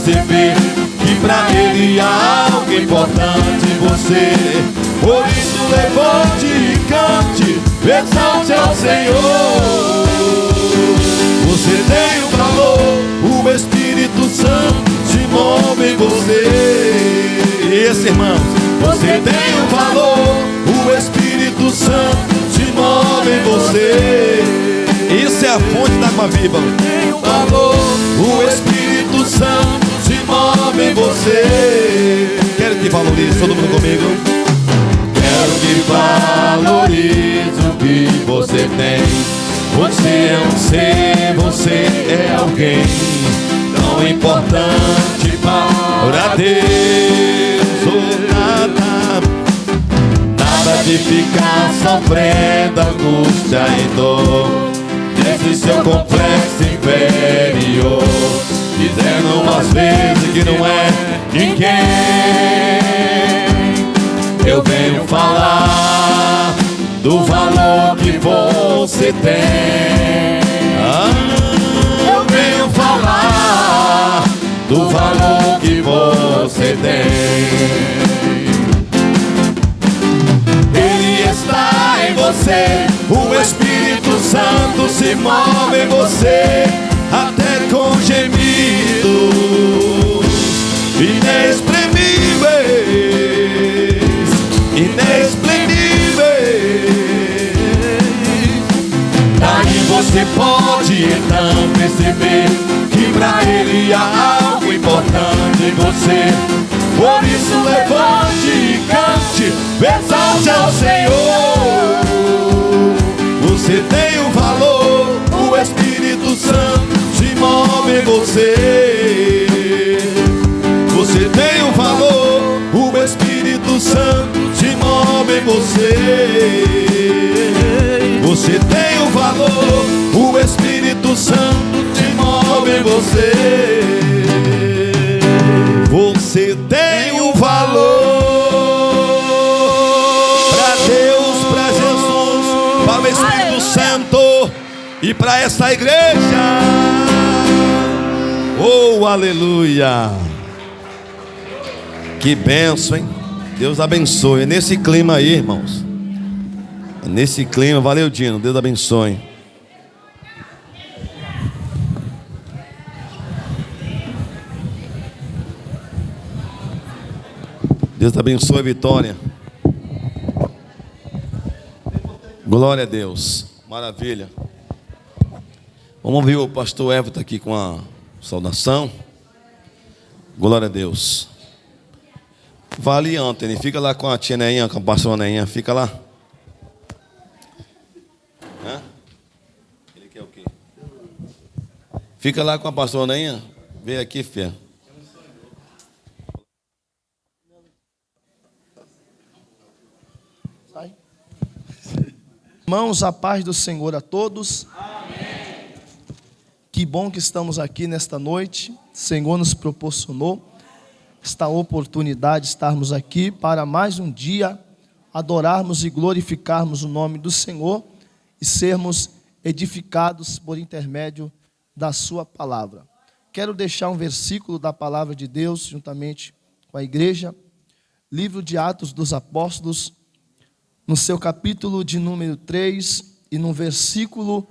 perceber que pra Ele há algo importante em você. Por isso levante e cante, exalte ao Senhor. Você tem um valor, o Espírito Santo se move em você. Esse, irmãos, você tem um valor, o Espírito Santo se move em você. Isso é a fonte da água viva. Tem um valor, o Espírito Santo se move em você. Quero que valorize, todo mundo comigo. Quero que valorize o que você tem. Você é um ser, você é alguém tão importante para Deus. Nada de ficar sofrendo angústia e dor desse seu complexo inferior, dizendo umas vezes que não é ninguém. Eu venho falar do valor que você tem. Eu venho falar do valor que você tem. Ele está em você, o Espírito Santo se move em você, até com gemidos inexprimíveis, inexprimíveis. Daí você pode então perceber que pra Ele há algo importante em você. Por isso levante e cante, exalte ao Senhor. Você tem um valor, o Espírito Santo se move em você. Você tem um valor, o Espírito Santo se move em você. Você tem um valor, o Espírito Santo se move em você. Você tem um valor para Deus, para Jesus, para o Espírito Santo e para essa igreja. Oh, aleluia! Que bênção, hein? Deus abençoe. É nesse clima aí, irmãos. É nesse clima. Valeu, Dino. Deus abençoe. Deus abençoe, Vitória. Glória a Deus. Maravilha. Vamos ouvir o pastor Everton aqui com a saudação. Glória a Deus. Vale, Anthony. Fica lá com a tia Neinha, com a pastora Neinha. Fica lá. Hã? Ele quer o quê? Fica lá com a pastora Neinha. Vem aqui, filha. Irmãos, a paz do Senhor a todos. Amém. Que bom que estamos aqui nesta noite. O Senhor nos proporcionou esta oportunidade de estarmos aqui para mais um dia adorarmos e glorificarmos o nome do Senhor e sermos edificados por intermédio da sua palavra. Quero deixar um versículo da palavra de Deus juntamente com a igreja. Livro de Atos dos Apóstolos, no seu capítulo de número 3 e no versículo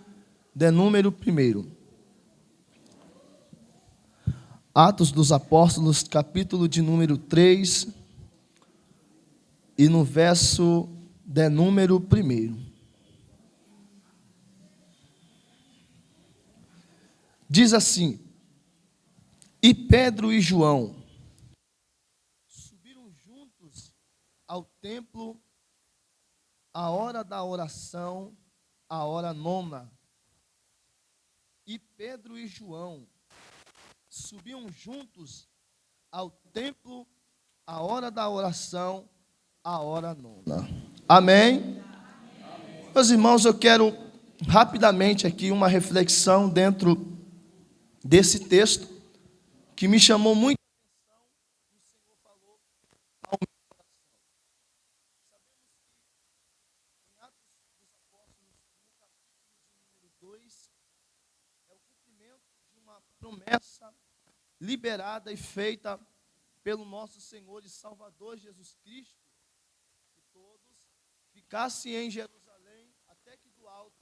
de número 1. Atos dos Apóstolos, capítulo de número 3 e no verso de número 1. Diz assim: E Pedro e João subiram juntos ao templo a hora da oração, a hora nona. E Pedro e João subiam juntos ao templo a hora da oração, a hora nona. Amém? Meus irmãos, eu quero rapidamente aqui uma reflexão dentro desse texto que me chamou muito a atenção e o Senhor falou ao meu coração. Sabemos que em Atos dos Apóstolos, no capítulo de número 2, é o cumprimento de uma promessa liberada e feita pelo nosso Senhor e Salvador Jesus Cristo, que todos ficassem em Jerusalém, até que do alto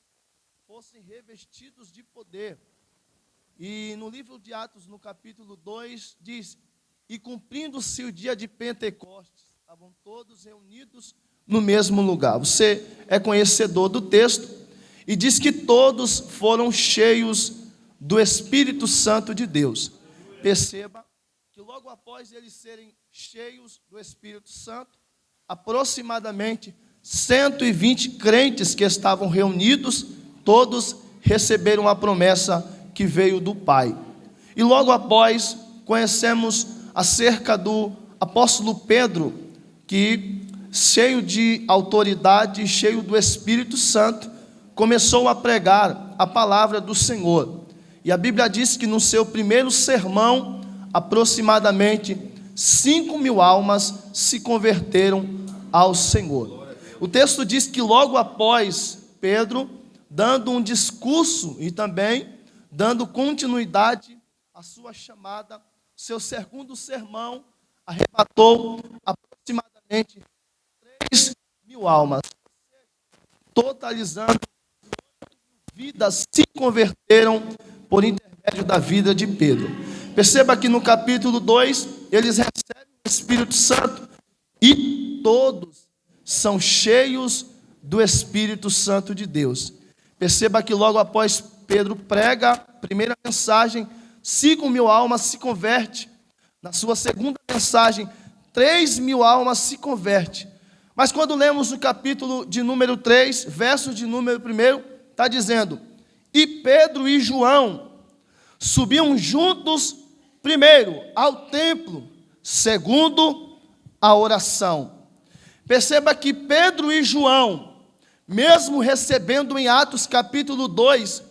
fossem revestidos de poder. E no livro de Atos, no capítulo 2, diz: e cumprindo-se o dia de Pentecostes, estavam todos reunidos no mesmo lugar. Você é conhecedor do texto, e diz que todos foram cheios do Espírito Santo de Deus. Perceba que logo após eles serem cheios do Espírito Santo, aproximadamente 120 crentes que estavam reunidos, todos receberam a promessa que veio do Pai. E logo após, conhecemos acerca do apóstolo Pedro, que, cheio de autoridade, cheio do Espírito Santo, começou a pregar a palavra do Senhor. E a Bíblia diz que no seu primeiro sermão, aproximadamente 5.000 almas se converteram ao Senhor. O texto diz que logo após Pedro, dando um discurso e também dando continuidade à sua chamada, seu segundo sermão arrebatou aproximadamente 3.000 almas, totalizando vidas se converteram por intermédio da vida de Pedro. Perceba que no capítulo 2, eles recebem o Espírito Santo e todos são cheios do Espírito Santo de Deus. Perceba que logo após Pedro prega a primeira mensagem, 5.000 almas se convertem. Na sua segunda mensagem, 3.000 almas se convertem. Mas quando lemos o capítulo de número 3, verso de número 1, está dizendo: e Pedro e João subiam juntos, primeiro, ao templo, segundo, a oração. Perceba que Pedro e João, mesmo recebendo em Atos capítulo 2,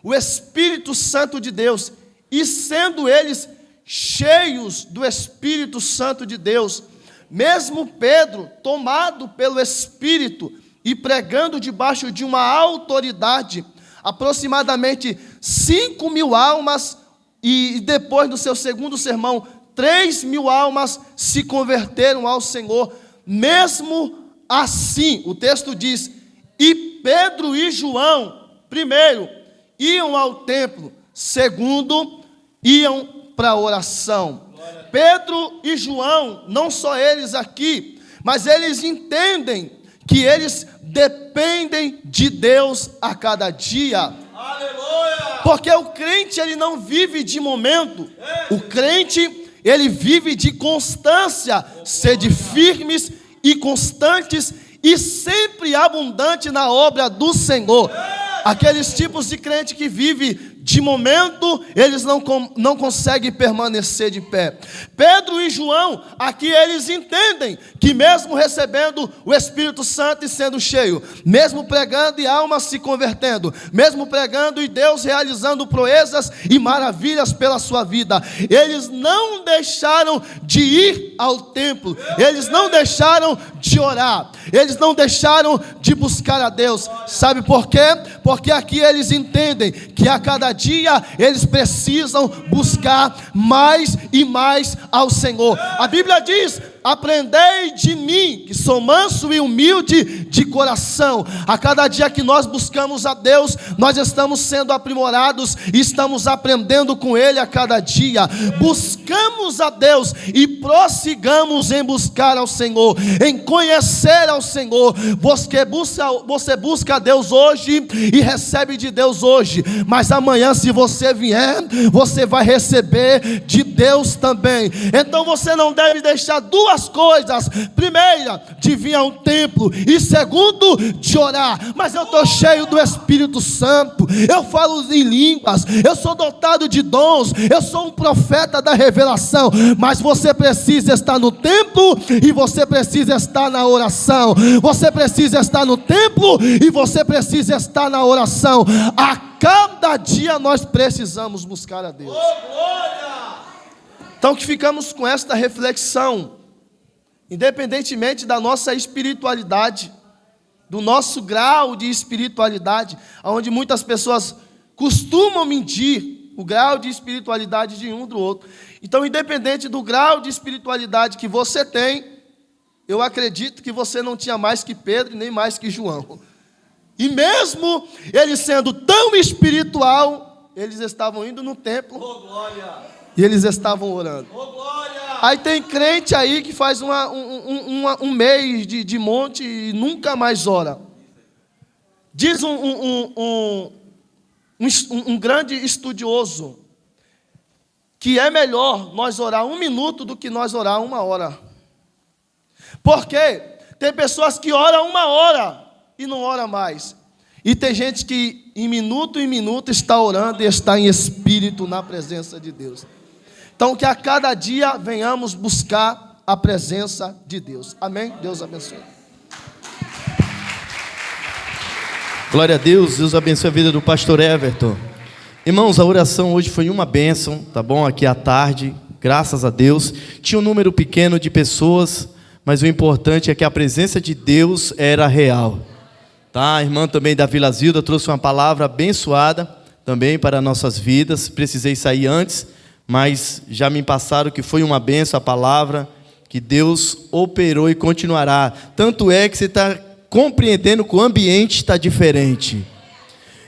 o Espírito Santo de Deus, e sendo eles cheios do Espírito Santo de Deus, mesmo Pedro, tomado pelo Espírito e pregando debaixo de uma autoridade, aproximadamente 5.000 almas, e depois do seu segundo sermão, 3.000 almas se converteram ao Senhor. Mesmo assim, o texto diz: e Pedro e João, primeiro, iam ao templo, segundo, iam para a oração. Pedro e João, não só eles aqui, mas eles entendem que eles dependem de Deus a cada dia. Aleluia! Porque o crente, ele não vive de momento. O crente, ele vive de constância. Sede firmes e constantes e sempre abundante na obra do Senhor. Aqueles tipos de crente que vive de momento, eles não conseguem permanecer de pé. Pedro e João, aqui eles entendem que mesmo recebendo o Espírito Santo e sendo cheio, mesmo pregando e almas se convertendo, mesmo pregando e Deus realizando proezas e maravilhas pela sua vida, eles não deixaram de ir ao templo, eles não deixaram de orar, eles não deixaram de buscar a Deus. Sabe por quê? Porque aqui eles entendem que a cada dia eles precisam buscar mais e mais ao Senhor. A Bíblia diz: aprendei de mim, que sou manso e humilde de coração. A cada dia que nós buscamos a Deus, nós estamos sendo aprimorados e estamos aprendendo com Ele a cada dia. Buscamos a Deus e prossigamos em buscar ao Senhor, em conhecer ao Senhor. Você busca a Deus hoje e recebe de Deus hoje, mas amanhã, se você vier, você vai receber de Deus também. Então você não deve deixar duas coisas: primeira, de vir ao templo, e segundo, de orar. Mas eu estou cheio do Espírito Santo, eu falo em línguas, eu sou dotado de dons, eu sou um profeta da revelação. Mas você precisa estar no templo e você precisa estar na oração. Você precisa estar no templo e você precisa estar na oração. A cada dia nós precisamos buscar a Deus. Então que ficamos com esta reflexão. Independentemente da nossa espiritualidade, do nosso grau de espiritualidade, onde muitas pessoas costumam medir o grau de espiritualidade de um do outro. Então, independente do grau de espiritualidade que você tem, eu acredito que você não tinha mais que Pedro, nem mais que João. E mesmo eles sendo tão espiritual, eles estavam indo no templo e eles estavam orando. Aí tem crente aí que faz um mês de monte e nunca mais ora. Diz um grande estudioso que é melhor nós orar 1 minuto do que nós orar 1 hora. Por quê? Tem pessoas que oram 1 hora e não ora mais. E tem gente que em minuto está orando e está em espírito na presença de Deus. Então que a cada dia venhamos buscar a presença de Deus. Amém? Deus abençoe. Glória a Deus, Deus abençoe a vida do pastor Everton. Irmãos, a oração hoje foi uma bênção, tá bom? Aqui à tarde, graças a Deus. Tinha um número pequeno de pessoas, mas o importante é que a presença de Deus era real. Tá? A irmã também da Vila Zilda trouxe uma palavra abençoada também para nossas vidas. Precisei sair antes, mas já me passaram que foi uma bênção a palavra, que Deus operou e continuará. Tanto é que você está compreendendo que o ambiente está diferente.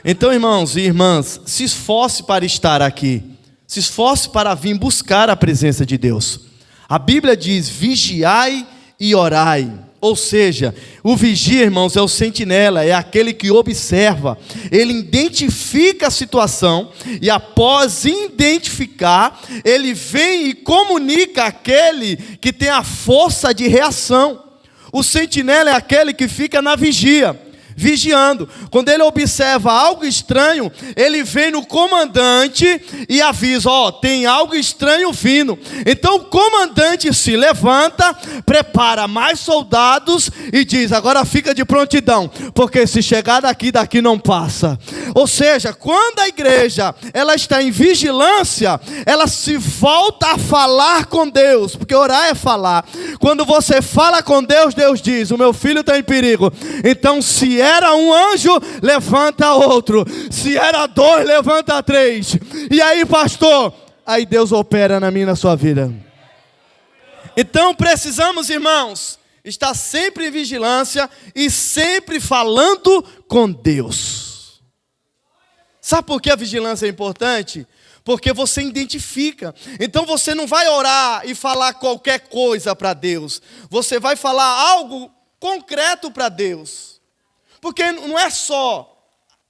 Então, irmãos e irmãs, se esforce para estar aqui. Se esforce para vir buscar a presença de Deus. A Bíblia diz, vigiai e orai. Ou seja, o vigia, irmãos, é o sentinela, é aquele que observa. Ele identifica a situação e após identificar, ele vem e comunica àquele que tem a força de reação. O sentinela é aquele que fica na vigia, vigiando. Quando ele observa algo estranho, ele vem no comandante e avisa, tem algo estranho vindo. Então o comandante se levanta, prepara mais soldados e diz, agora fica de prontidão, porque se chegar daqui não passa. Ou seja, quando a igreja ela está em vigilância, ela se volta a falar com Deus, porque orar é falar. Quando você fala com Deus, Deus diz, o meu filho está em perigo. Então se era um anjo, levanta outro. Se era 2, levanta 3. E aí, pastor? Aí Deus opera na minha e na sua vida. Então precisamos, irmãos, estar sempre em vigilância e sempre falando com Deus. Sabe por que a vigilância é importante? Porque você identifica. Então você não vai orar e falar qualquer coisa para Deus. Você vai falar algo concreto para Deus. Porque não é só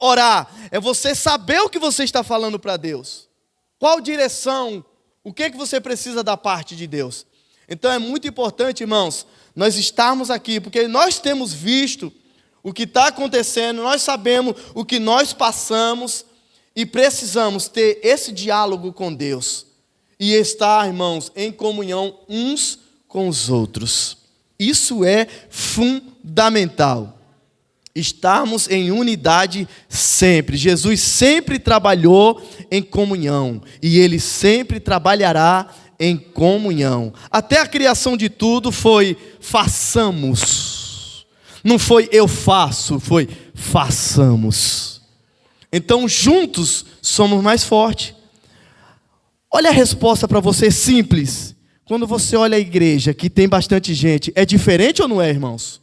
orar, é você saber o que você está falando para Deus. Qual direção, o que você precisa da parte de Deus. Então é muito importante, irmãos, nós estarmos aqui, porque nós temos visto o que está acontecendo, nós sabemos o que nós passamos e precisamos ter esse diálogo com Deus. E estar, irmãos, em comunhão uns com os outros. Isso é fundamental. Estarmos em unidade sempre. Jesus sempre trabalhou em comunhão. E Ele sempre trabalhará em comunhão. Até a criação de tudo foi façamos. Não foi eu faço, foi façamos. Então juntos somos mais fortes. Olha a resposta para você simples. Quando você olha a igreja que tem bastante gente, é diferente ou não é, irmãos?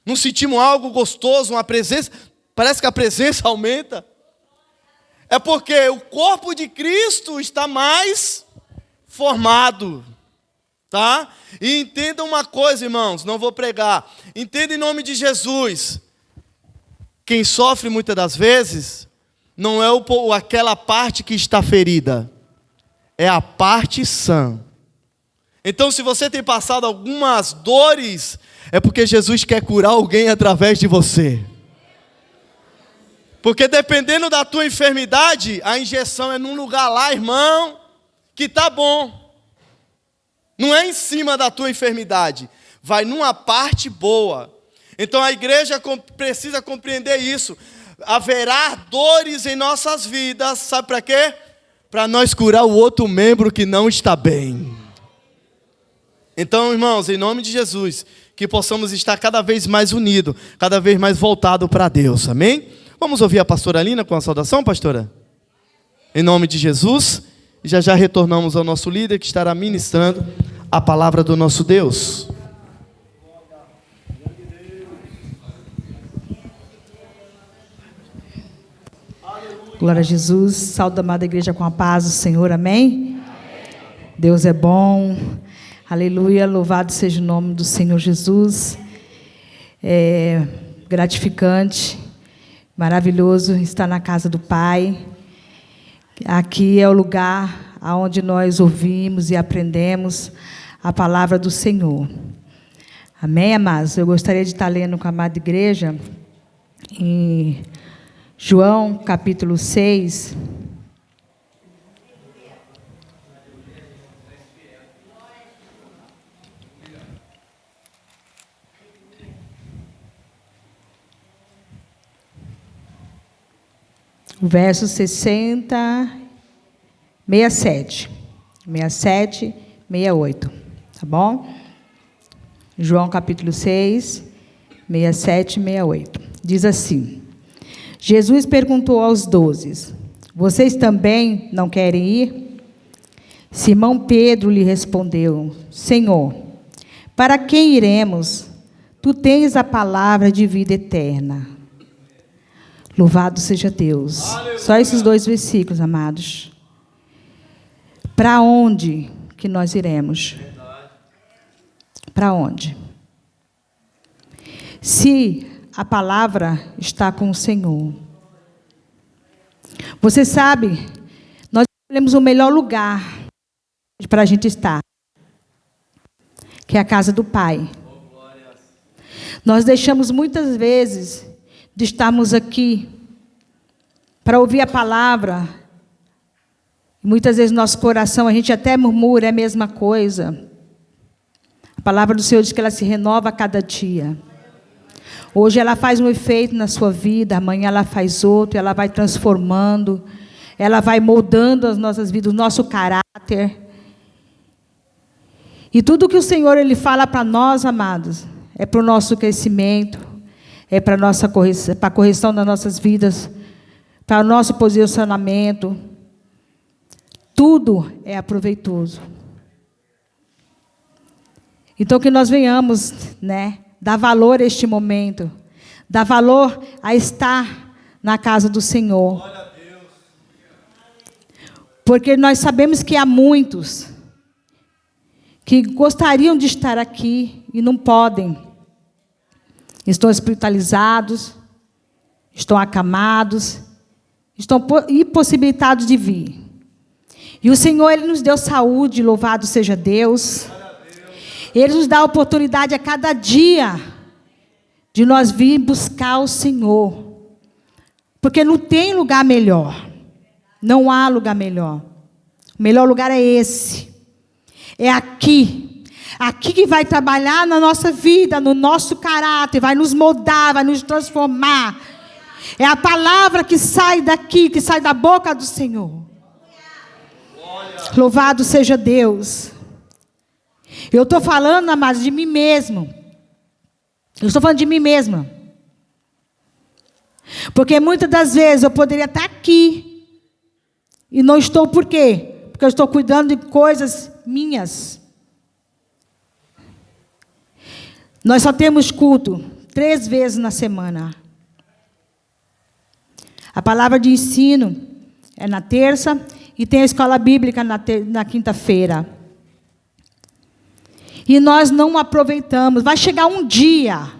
Não sentimos algo gostoso, uma presença? Parece que a presença aumenta. É porque o corpo de Cristo está mais formado. Tá? E entenda uma coisa, irmãos, não vou pregar. Entenda em nome de Jesus. Quem sofre muitas das vezes, não é aquela parte que está ferida. É a parte sã. Então se você tem passado algumas dores, é porque Jesus quer curar alguém através de você. Porque dependendo da tua enfermidade, a injeção é num lugar lá, irmão, que tá bom. Não é em cima da tua enfermidade, vai numa parte boa. Então a igreja precisa compreender isso. Haverá dores em nossas vidas, sabe para quê? Para nós curar o outro membro que não está bem. Então, irmãos, em nome de Jesus, que possamos estar cada vez mais unidos, cada vez mais voltados para Deus, amém? Vamos ouvir a pastora Alina com a saudação, pastora? Em nome de Jesus. E já já retornamos ao nosso líder que estará ministrando a palavra do nosso Deus. Glória a Jesus. Saúde a amada igreja com a paz do Senhor. Amém? Deus é bom. Aleluia. Louvado seja o nome do Senhor Jesus. É gratificante, maravilhoso estar na casa do Pai. Aqui é o lugar onde nós ouvimos e aprendemos a palavra do Senhor. Amém, amados? Eu gostaria de estar lendo com a amada igreja em João, capítulo 6. O verso 67, 68, tá bom? João capítulo 6, 67 e 68. Diz assim: Jesus perguntou aos 12: vocês também não querem ir? Simão Pedro lhe respondeu: Senhor, para quem iremos? Tu tens a palavra de vida eterna. Louvado seja Deus. Aleluia. Só esses 2 versículos, amados. Para onde que nós iremos? Para onde? Se a palavra está com o Senhor. Você sabe, nós escolhemos o melhor lugar para a gente estar, que é a casa do Pai. Nós deixamos muitas vezes de estarmos aqui para ouvir a palavra. Muitas vezes no nosso coração a gente até murmura, é a mesma coisa. A palavra do Senhor diz que ela se renova a cada dia. Hoje ela faz um efeito na sua vida, amanhã ela faz outro, ela vai transformando, ela vai moldando as nossas vidas, o nosso caráter. E tudo que o Senhor ele fala para nós, amados, é para o nosso crescimento, é para a correção das nossas vidas, para o nosso posicionamento. Tudo é aproveitoso. Então, que nós venhamos, dar valor a este momento, dar valor a estar na casa do Senhor. Glória a Deus. Porque nós sabemos que há muitos que gostariam de estar aqui e não podem. Estão espiritualizados, estão acamados, estão impossibilitados de vir. E o Senhor, Ele nos deu saúde, louvado seja Deus. Ele nos dá a oportunidade a cada dia de nós vir buscar o Senhor. Porque não tem lugar melhor. Não há lugar melhor. O melhor lugar é esse. É aqui. Aqui que vai trabalhar na nossa vida, no nosso caráter, vai nos moldar, vai nos transformar. É a palavra que sai daqui, que sai da boca do Senhor. Louvado seja Deus. Eu estou falando, amados, de mim mesmo. Eu estou falando de mim mesma. Porque muitas das vezes eu poderia estar aqui e não estou, por quê? Porque eu estou cuidando de coisas minhas. Nós só temos culto 3 vezes na semana. A palavra de ensino é na terça e tem a escola bíblica na quinta-feira. E nós não aproveitamos. Vai chegar um dia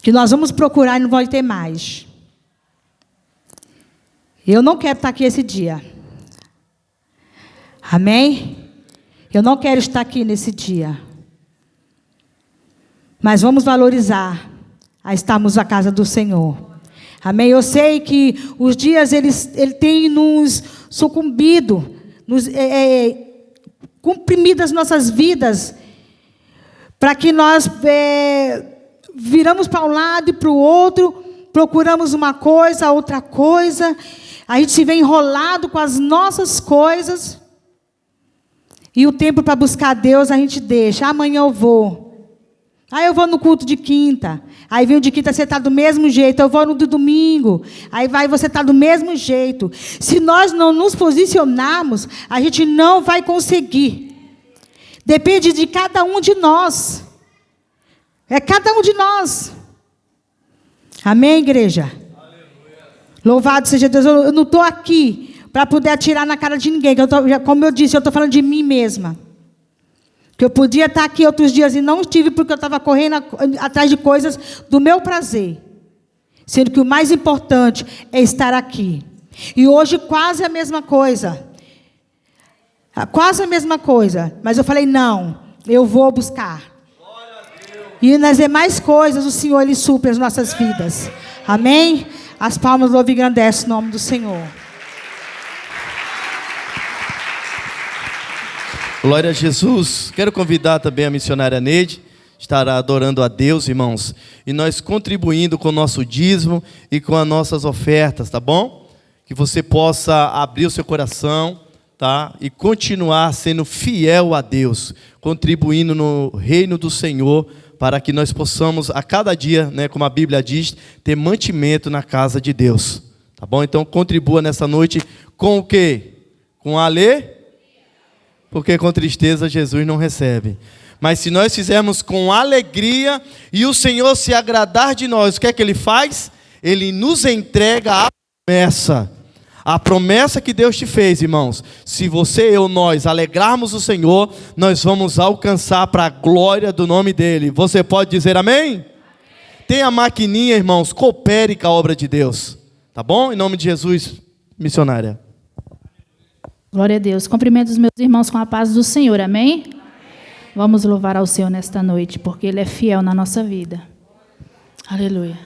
que nós vamos procurar e não vai ter mais. Eu não quero estar aqui esse dia. Amém? Eu não quero estar aqui nesse dia. Mas vamos valorizar a estarmos na casa do Senhor. Amém? Eu sei que os dias ele tem nos sucumbido, comprimido as nossas vidas, para que nós viramos para um lado e para o outro, procuramos uma coisa, outra coisa, a gente se vê enrolado com as nossas coisas, e o tempo para buscar Deus a gente deixa, amanhã eu vou, Aí eu vou no culto de quinta. Aí vem o de quinta, você está do mesmo jeito. Eu vou no de domingo. Aí você está do mesmo jeito. Se nós não nos posicionarmos, a gente não vai conseguir. Depende de cada um de nós. É cada um de nós. Amém, igreja? Aleluia. Louvado seja Deus. Eu não estou aqui para poder atirar na cara de ninguém. Como eu disse, eu estou falando de mim mesma. Que eu podia estar aqui outros dias e não estive porque eu estava correndo atrás de coisas do meu prazer. Sendo que o mais importante é estar aqui. E hoje quase a mesma coisa. Quase a mesma coisa. Mas eu falei, não, eu vou buscar. E nas demais coisas o Senhor, Ele supre as nossas vidas. Amém? As palmas louvam e engrandecem o nome do Senhor. Glória a Jesus. Quero convidar também a missionária Neide. Estará adorando a Deus, irmãos. E nós contribuindo com o nosso dízimo e com as nossas ofertas, tá bom? Que você possa abrir o seu coração, tá? E continuar sendo fiel a Deus. Contribuindo no reino do Senhor. Para que nós possamos, a cada dia, né, como a Bíblia diz, ter mantimento na casa de Deus. Tá bom? Então contribua nessa noite com o quê? Com porque com tristeza Jesus não recebe. Mas se nós fizermos com alegria e o Senhor se agradar de nós, o que é que Ele faz? Ele nos entrega a promessa. A promessa que Deus te fez, irmãos. Se você, eu, nós alegrarmos o Senhor, nós vamos alcançar para a glória do nome dEle. Você pode dizer amém? Amém. Tenha a maquininha, irmãos, coopere com a obra de Deus. Tá bom? Em nome de Jesus, missionária. Glória a Deus. Cumprimento os meus irmãos com a paz do Senhor. Amém? Amém. Vamos louvar ao Senhor nesta noite, porque Ele é fiel na nossa vida. Aleluia.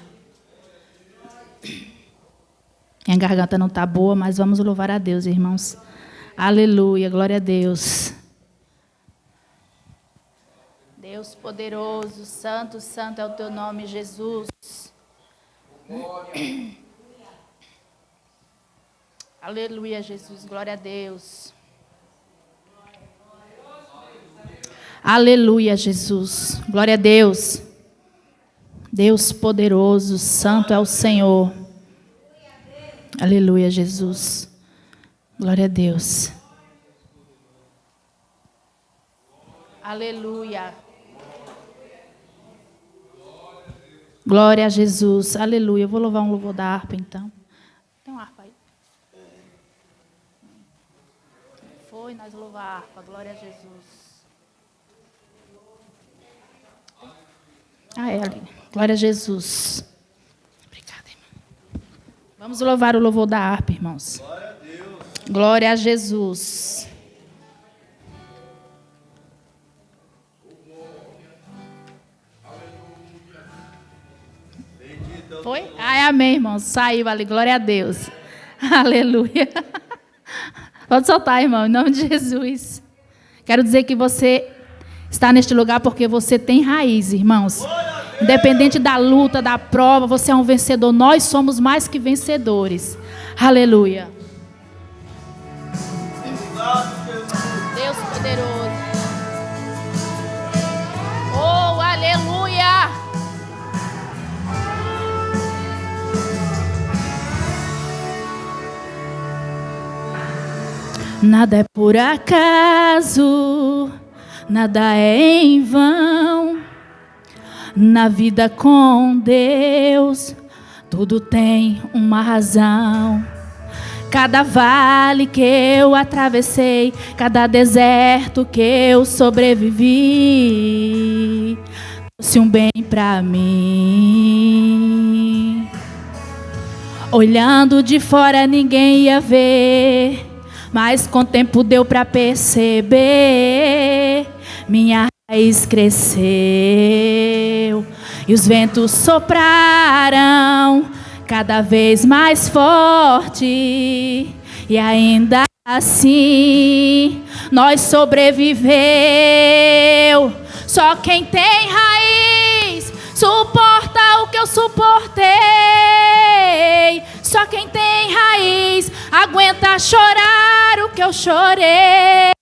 Minha garganta não está boa, mas vamos louvar a Deus, irmãos. Aleluia, glória a Deus. Deus poderoso, santo, santo é o teu nome, Jesus. Aleluia, Jesus, glória a Deus. Aleluia, Jesus, glória a Deus. Deus poderoso, santo é o Senhor. Aleluia, Jesus. Glória a Deus. Aleluia. Glória a Jesus. Aleluia. Eu vou louvar um louvor da harpa, então. Tem uma harpa aí? Foi, nós louvar a harpa. Glória a Jesus. É ali. Glória a Jesus. Obrigada, irmão. Vamos louvar o louvor da harpa, irmãos. Glória a Deus. Glória a Jesus. Foi? Amém, irmãos. Saiu ali. Glória a Deus. Aleluia. Pode soltar, irmão, em nome de Jesus. Quero dizer que você está neste lugar porque você tem raiz, irmãos. Independente da luta, da prova, você é um vencedor. Nós somos mais que vencedores. Aleluia. Deus poderoso. Oh, aleluia. Nada é por acaso, nada é em vão. Na vida com Deus, tudo tem uma razão. Cada vale que eu atravessei, cada deserto que eu sobrevivi, trouxe um bem pra mim. Olhando de fora ninguém ia ver, mas com o tempo deu pra perceber. Minha raiz cresceu e os ventos sopraram cada vez mais forte. E ainda assim nós sobreviveu. Só quem tem raiz suporta o que eu suportei. Só quem tem raiz aguenta chorar o que eu chorei.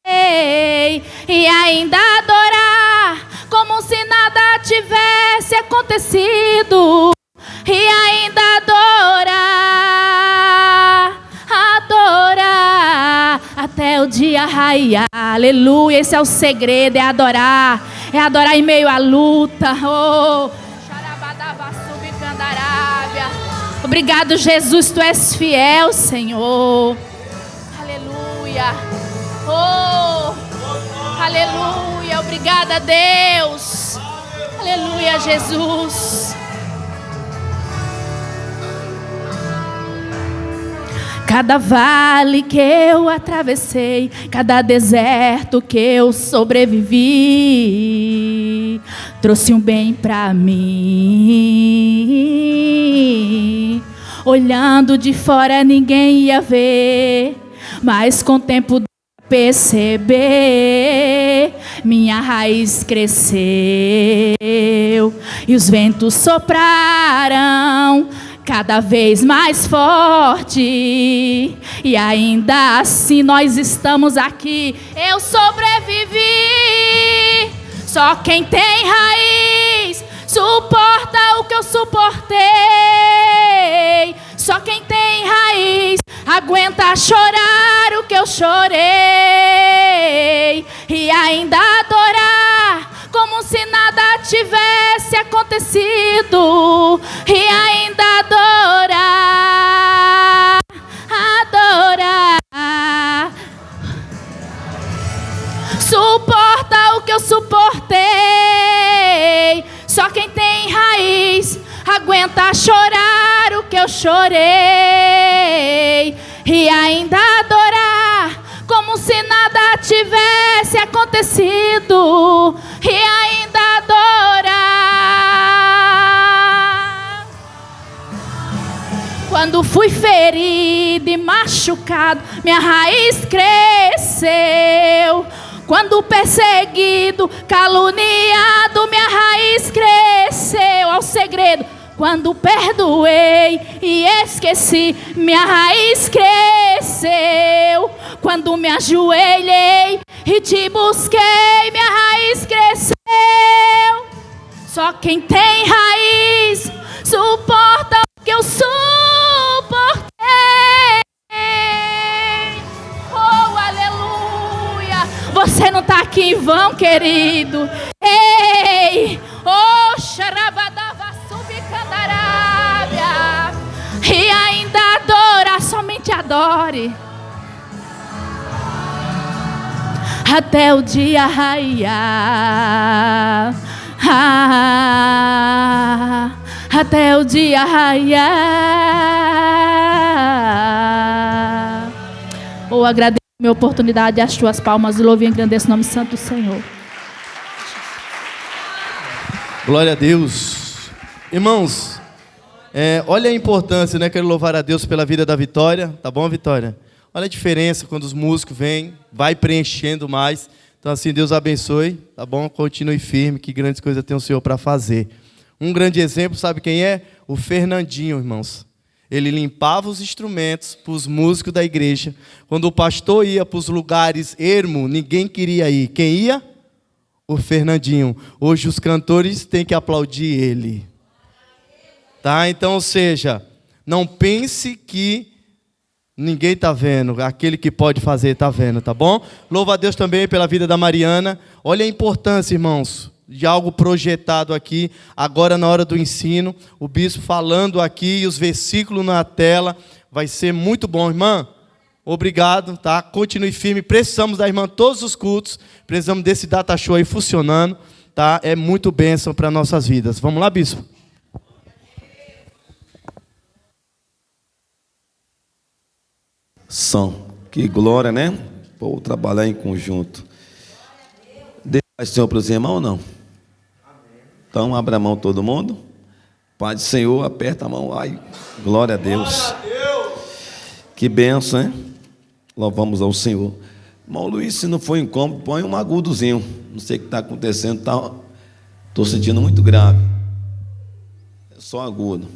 E ainda adorar como se nada tivesse acontecido e ainda adorar até o dia raiar. Aleluia, esse é o segredo, é adorar em meio à luta. Oh, obrigado, Jesus, tu és fiel, Senhor. Aleluia. Oh, aleluia, obrigada, Deus. Aleluia, Jesus. Cada vale que eu atravessei, cada deserto que eu sobrevivi, trouxe um bem pra mim. Olhando de fora ninguém ia ver, mas com o tempo perceber, minha raiz cresceu e os ventos sopraram cada vez mais forte, e ainda assim nós estamos aqui. Eu sobrevivi. Só quem tem raiz suporta o que eu suportei. Só quem tem raiz aguenta chorar o que eu chorei, e ainda adorar como se nada tivesse acontecido, e ainda adorar suporta o que eu suportei. Só quem tem raiz aguenta chorar o que eu chorei, e ainda adorar como se nada tivesse acontecido, e ainda adorar. Quando fui ferido e machucado, minha raiz cresceu. Quando perseguido, caluniado, minha raiz cresceu. Ao segredo. Quando perdoei e esqueci, minha raiz cresceu. Quando me ajoelhei e te busquei, minha raiz cresceu. Só quem tem raiz suporta o que eu suportei. Oh, aleluia. Você não está aqui em vão, querido. Ei, oh, xarabadava subcandarábia. E ainda adora, somente adore até o dia raiar. Até o dia raiar. Oh, agradeço a minha oportunidade, as tuas palmas, e louvo e engrandeço o nome santo do Senhor. Glória a Deus. Irmãos, olha a importância, né? Quero louvar a Deus pela vida da Vitória. Tá bom, Vitória? Olha a diferença quando os músicos vêm, vai preenchendo mais. Então, assim, Deus abençoe, tá bom? Continue firme, que grandes coisas tem o Senhor para fazer. Um grande exemplo, sabe quem é? O Fernandinho, irmãos. Ele limpava os instrumentos para os músicos da igreja. Quando o pastor ia para os lugares ermo, ninguém queria ir. Quem ia? O Fernandinho. Hoje os cantores têm que aplaudir ele. Tá? Então, ou seja, não pense que ninguém está vendo, aquele que pode fazer está vendo, tá bom? Louva a Deus também pela vida da Mariana. Olha a importância, irmãos, de algo projetado aqui, agora na hora do ensino, o bispo falando aqui e os versículos na tela, vai ser muito bom, irmã. Obrigado, tá? Continue firme, precisamos da irmã todos os cultos, precisamos desse data show aí funcionando, tá? É muito bênção para nossas vidas. Vamos lá, bispo? Que glória, né? Vou trabalhar em conjunto. Dê paz, Senhor, para os irmãos ou não? Então, abra a mão todo mundo. Pai do Senhor, aperta a mão. Ai, glória a Deus. Que bênção, né? Louvamos ao Senhor. Irmão Luiz, se não for incômodo, põe um agudozinho. Não sei o que está acontecendo. Estou sentindo muito grave. É só agudo.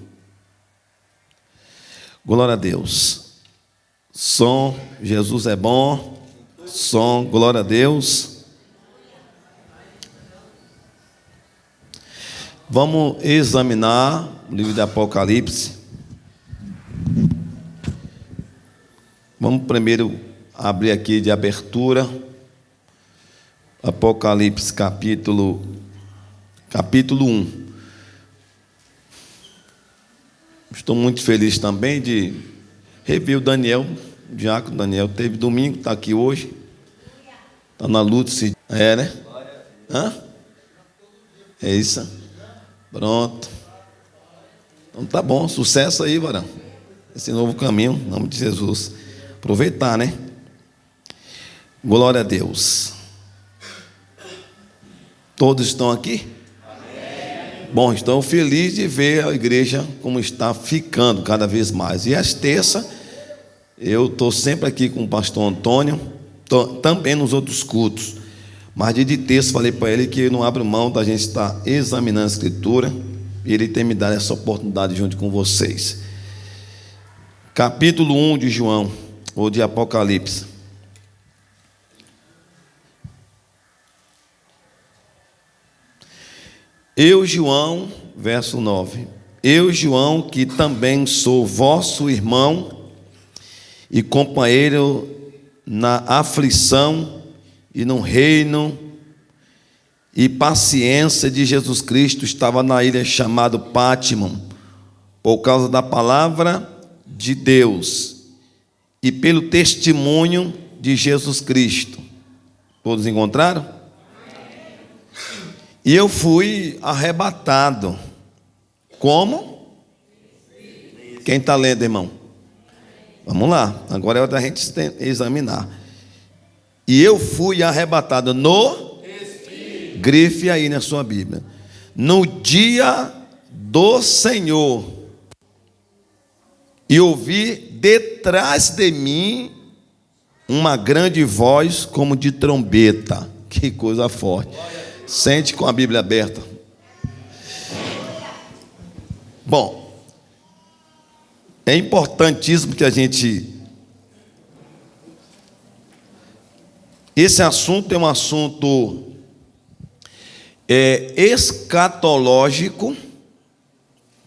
Glória a Deus. Som, Jesus é bom. Som, glória a Deus. Vamos examinar o livro de Apocalipse. Vamos primeiro abrir aqui de abertura. Apocalipse capítulo 1. Estou muito feliz também de rever o Daniel, o diácono Daniel. Teve domingo, está aqui hoje. Está na luta. É, né? Hã? É isso. Pronto. Então tá bom, sucesso aí, varão. Esse novo caminho, em nome de Jesus. Aproveitar, né? Glória a Deus. Todos estão aqui? Amém. Bom, estou feliz de ver a igreja como está ficando cada vez mais. E às terças, eu estou sempre aqui com o pastor Antônio, também nos outros cultos. Mas de terça falei para ele que eu não abro mão da gente estar examinando a Escritura, e ele tem me dado essa oportunidade junto com vocês. Capítulo 1 de João, ou de Apocalipse. Eu, João, verso 9. Eu, João, que também sou vosso irmão e companheiro na aflição e no reino e paciência de Jesus Cristo, estava na ilha chamada Pátimo, por causa da palavra de Deus e pelo testemunho de Jesus Cristo. Todos encontraram? E eu fui arrebatado. Como? Quem está lendo, irmão? Vamos lá, agora é hora da gente examinar. E eu fui arrebatado no Espírito. Grife aí na sua Bíblia. No dia do Senhor. E ouvi detrás de mim uma grande voz como de trombeta. Que coisa forte. Sente com a Bíblia aberta. Bom, é importantíssimo que a gente... Esse assunto é um assunto escatológico,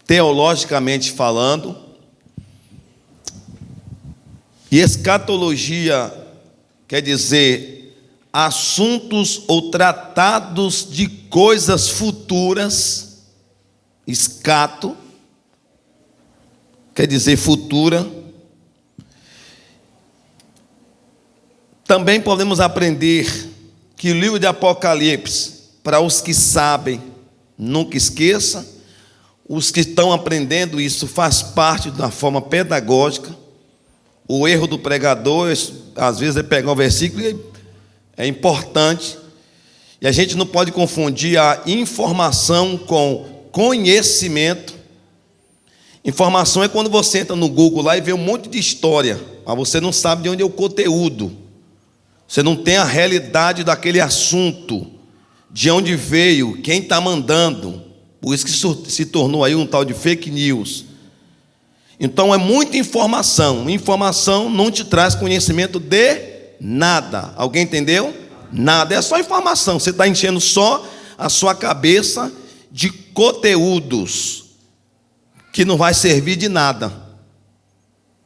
teologicamente falando. E escatologia quer dizer assuntos ou tratados de coisas futuras. Escato quer dizer futura. Também podemos aprender que o livro de Apocalipse, para os que sabem, nunca esqueça. Os que estão aprendendo, isso faz parte da forma pedagógica. O erro do pregador, às vezes, é pegar o versículo e é importante. E a gente não pode confundir a informação com conhecimento. Informação é quando você entra no Google lá e vê um monte de história, mas você não sabe de onde é o conteúdo. Você não tem a realidade daquele assunto, de onde veio, quem está mandando. Por isso que se tornou aí um tal de fake news. Então é muita informação. Informação não te traz conhecimento de nada. Alguém entendeu? Nada, é só informação. Você está enchendo só a sua cabeça de conteúdos que não vai servir de nada.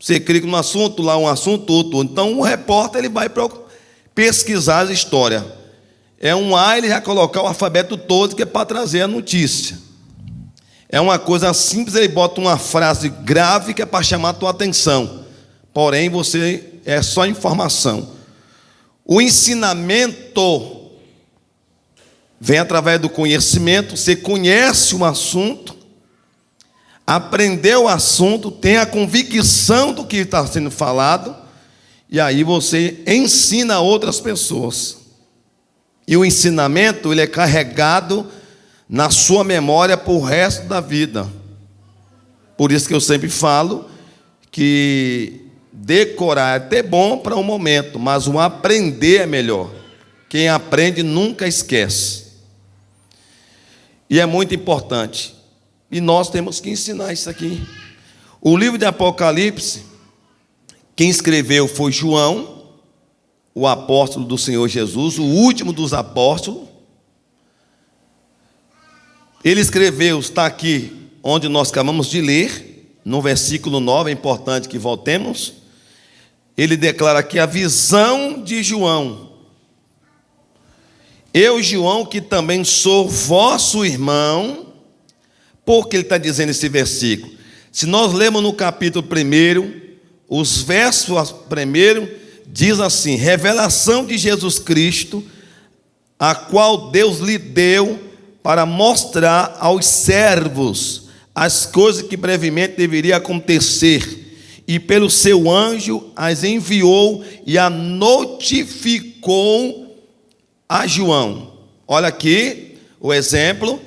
Você clica num assunto, lá um assunto, outro. Então o repórter ele vai pesquisar a história. É um A, ele vai colocar o alfabeto todo, que é para trazer a notícia. É uma coisa simples, ele bota uma frase grave que é para chamar a tua atenção. Porém, você é só informação. O ensinamento vem através do conhecimento. Você conhece um assunto, aprendeu o assunto, tem a convicção do que está sendo falado, e aí você ensina a outras pessoas. E o ensinamento, ele é carregado na sua memória para o resto da vida. Por isso que eu sempre falo que decorar é até bom para um momento, mas o aprender é melhor. Quem aprende nunca esquece. E é muito importante. E nós temos que ensinar isso aqui. O livro de Apocalipse, quem escreveu foi João, o apóstolo do Senhor Jesus, o último dos apóstolos. Ele escreveu, está aqui onde nós acabamos de ler, no versículo 9, é importante que voltemos. Ele declara aqui a visão de João. Eu, João, que também sou vosso irmão. Por que ele está dizendo esse versículo? Se nós lemos no capítulo 1, os versos primeiro, diz assim: revelação de Jesus Cristo, a qual Deus lhe deu para mostrar aos servos as coisas que brevemente deveriam acontecer, e pelo seu anjo as enviou e a notificou a João. Olha aqui o exemplo,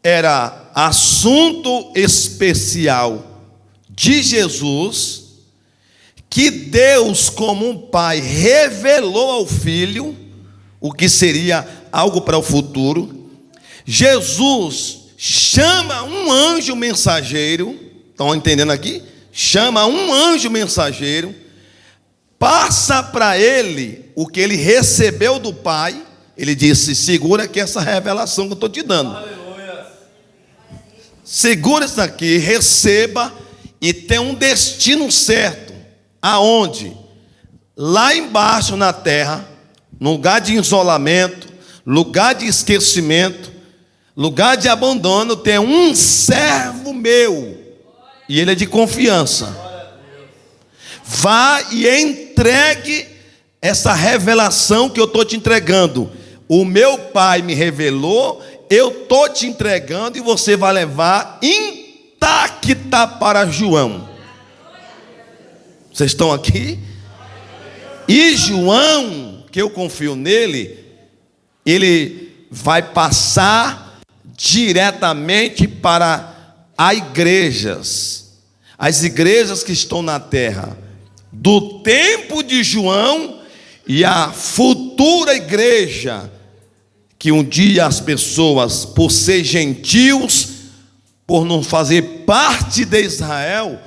era assunto especial de Jesus, que Deus, como um pai, revelou ao filho o que seria algo para o futuro. Jesus chama um anjo mensageiro, estão entendendo aqui? Chama um anjo mensageiro, passa para ele o que ele recebeu do pai. Ele disse: segura aqui essa revelação que eu estou te dando. Aleluia. Segura isso aqui, receba, e tem um destino certo. Aonde? Lá embaixo na terra, lugar de isolamento, lugar de esquecimento, lugar de abandono, tem um servo meu, e ele é de confiança. Vá e entregue essa revelação que eu estou te entregando. O meu pai me revelou, eu estou te entregando, e você vai levar intacta para João. Vocês estão aqui? E João, que eu confio nele, ele vai passar diretamente para as igrejas que estão na terra, do tempo de João, e a futura igreja, que um dia as pessoas, por ser gentios, por não fazer parte de Israel,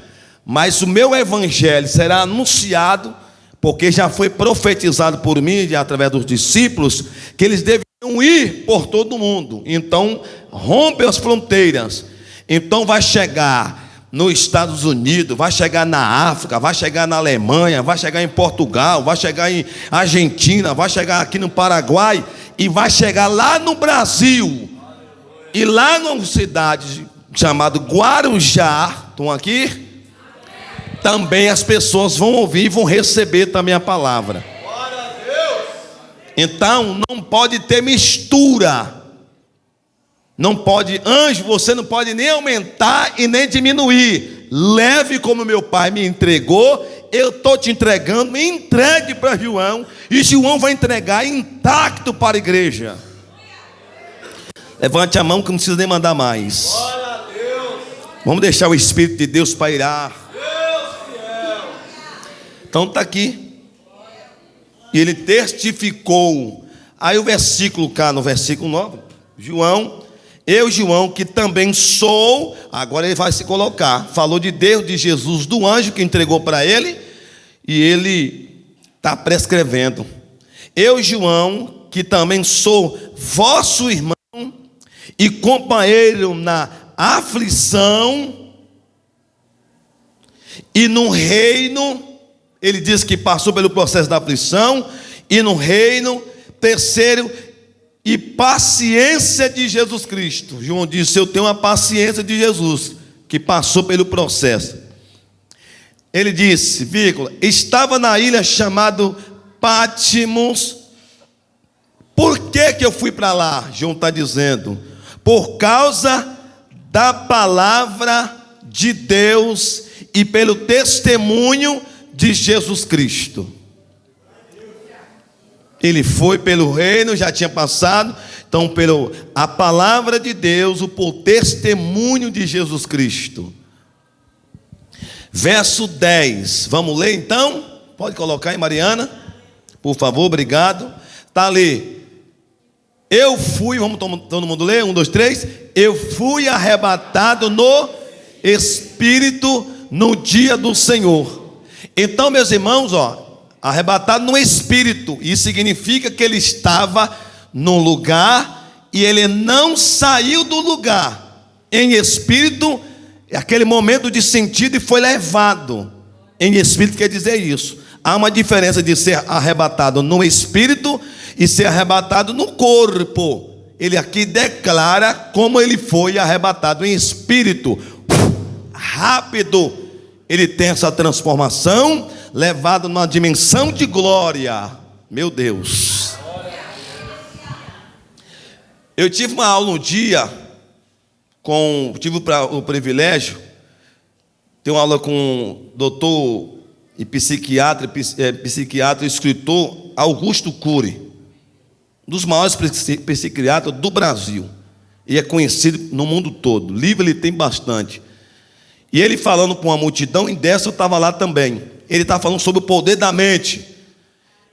mas o meu evangelho será anunciado, porque já foi profetizado por mim, através dos discípulos, que eles deveriam ir por todo o mundo. Então, rompe as fronteiras. Então vai chegar nos Estados Unidos, vai chegar na África, vai chegar na Alemanha, vai chegar em Portugal, vai chegar em Argentina, vai chegar aqui no Paraguai, e vai chegar lá no Brasil. E lá numa cidade chamada Guarujá, estão aqui? Também as pessoas vão ouvir e vão receber também a palavra. Então não pode ter mistura. Não pode, anjo, você não pode nem aumentar e nem diminuir. Leve como meu pai me entregou, eu estou te entregando, me entregue para João, e João vai entregar intacto para a igreja. Levante a mão que não precisa nem mandar mais. Vamos deixar o Espírito de Deus pairar. Então está aqui. E ele testificou. Aí o versículo cá, no versículo 9, João, eu, João, que também sou, agora ele vai se colocar, falou de Deus, de Jesus, do anjo que entregou para ele, e ele está prescrevendo. Eu, João, que também sou vosso irmão e companheiro na aflição e no reino. Ele diz que passou pelo processo da aflição, e no reino, terceiro, e paciência de Jesus Cristo. João disse: eu tenho a paciência de Jesus, que passou pelo processo. Ele disse, vírgula, estava na ilha chamado Pátimos. Por que eu fui para lá? João está dizendo, por causa da palavra de Deus e pelo testemunho de Jesus Cristo. Ele foi pelo reino, já tinha passado, então pela a palavra de Deus, o testemunho de Jesus Cristo. Verso 10, vamos ler então? Pode colocar aí, Mariana, por favor, obrigado. Está ali. Eu fui, vamos todo mundo ler, 1, 2, 3. Eu fui arrebatado no Espírito no dia do Senhor. Então, meus irmãos, arrebatado no Espírito, isso significa que ele estava num lugar e ele não saiu do lugar em espírito, aquele momento de sentido, e foi levado em espírito, quer dizer isso. Há uma diferença de ser arrebatado no espírito e ser arrebatado no corpo. Ele aqui declara como ele foi arrebatado em espírito, rápido. Ele tem essa transformação, levado numa dimensão de glória. Meu Deus. Eu tive uma aula um dia, tive o privilégio, ter uma aula com o doutor e psiquiatra e escritor Augusto Cury, um dos maiores psiquiatras do Brasil, e é conhecido no mundo todo. Livro ele tem bastante. E ele falando com uma multidão, e dessa eu estava lá também. Ele está falando sobre o poder da mente.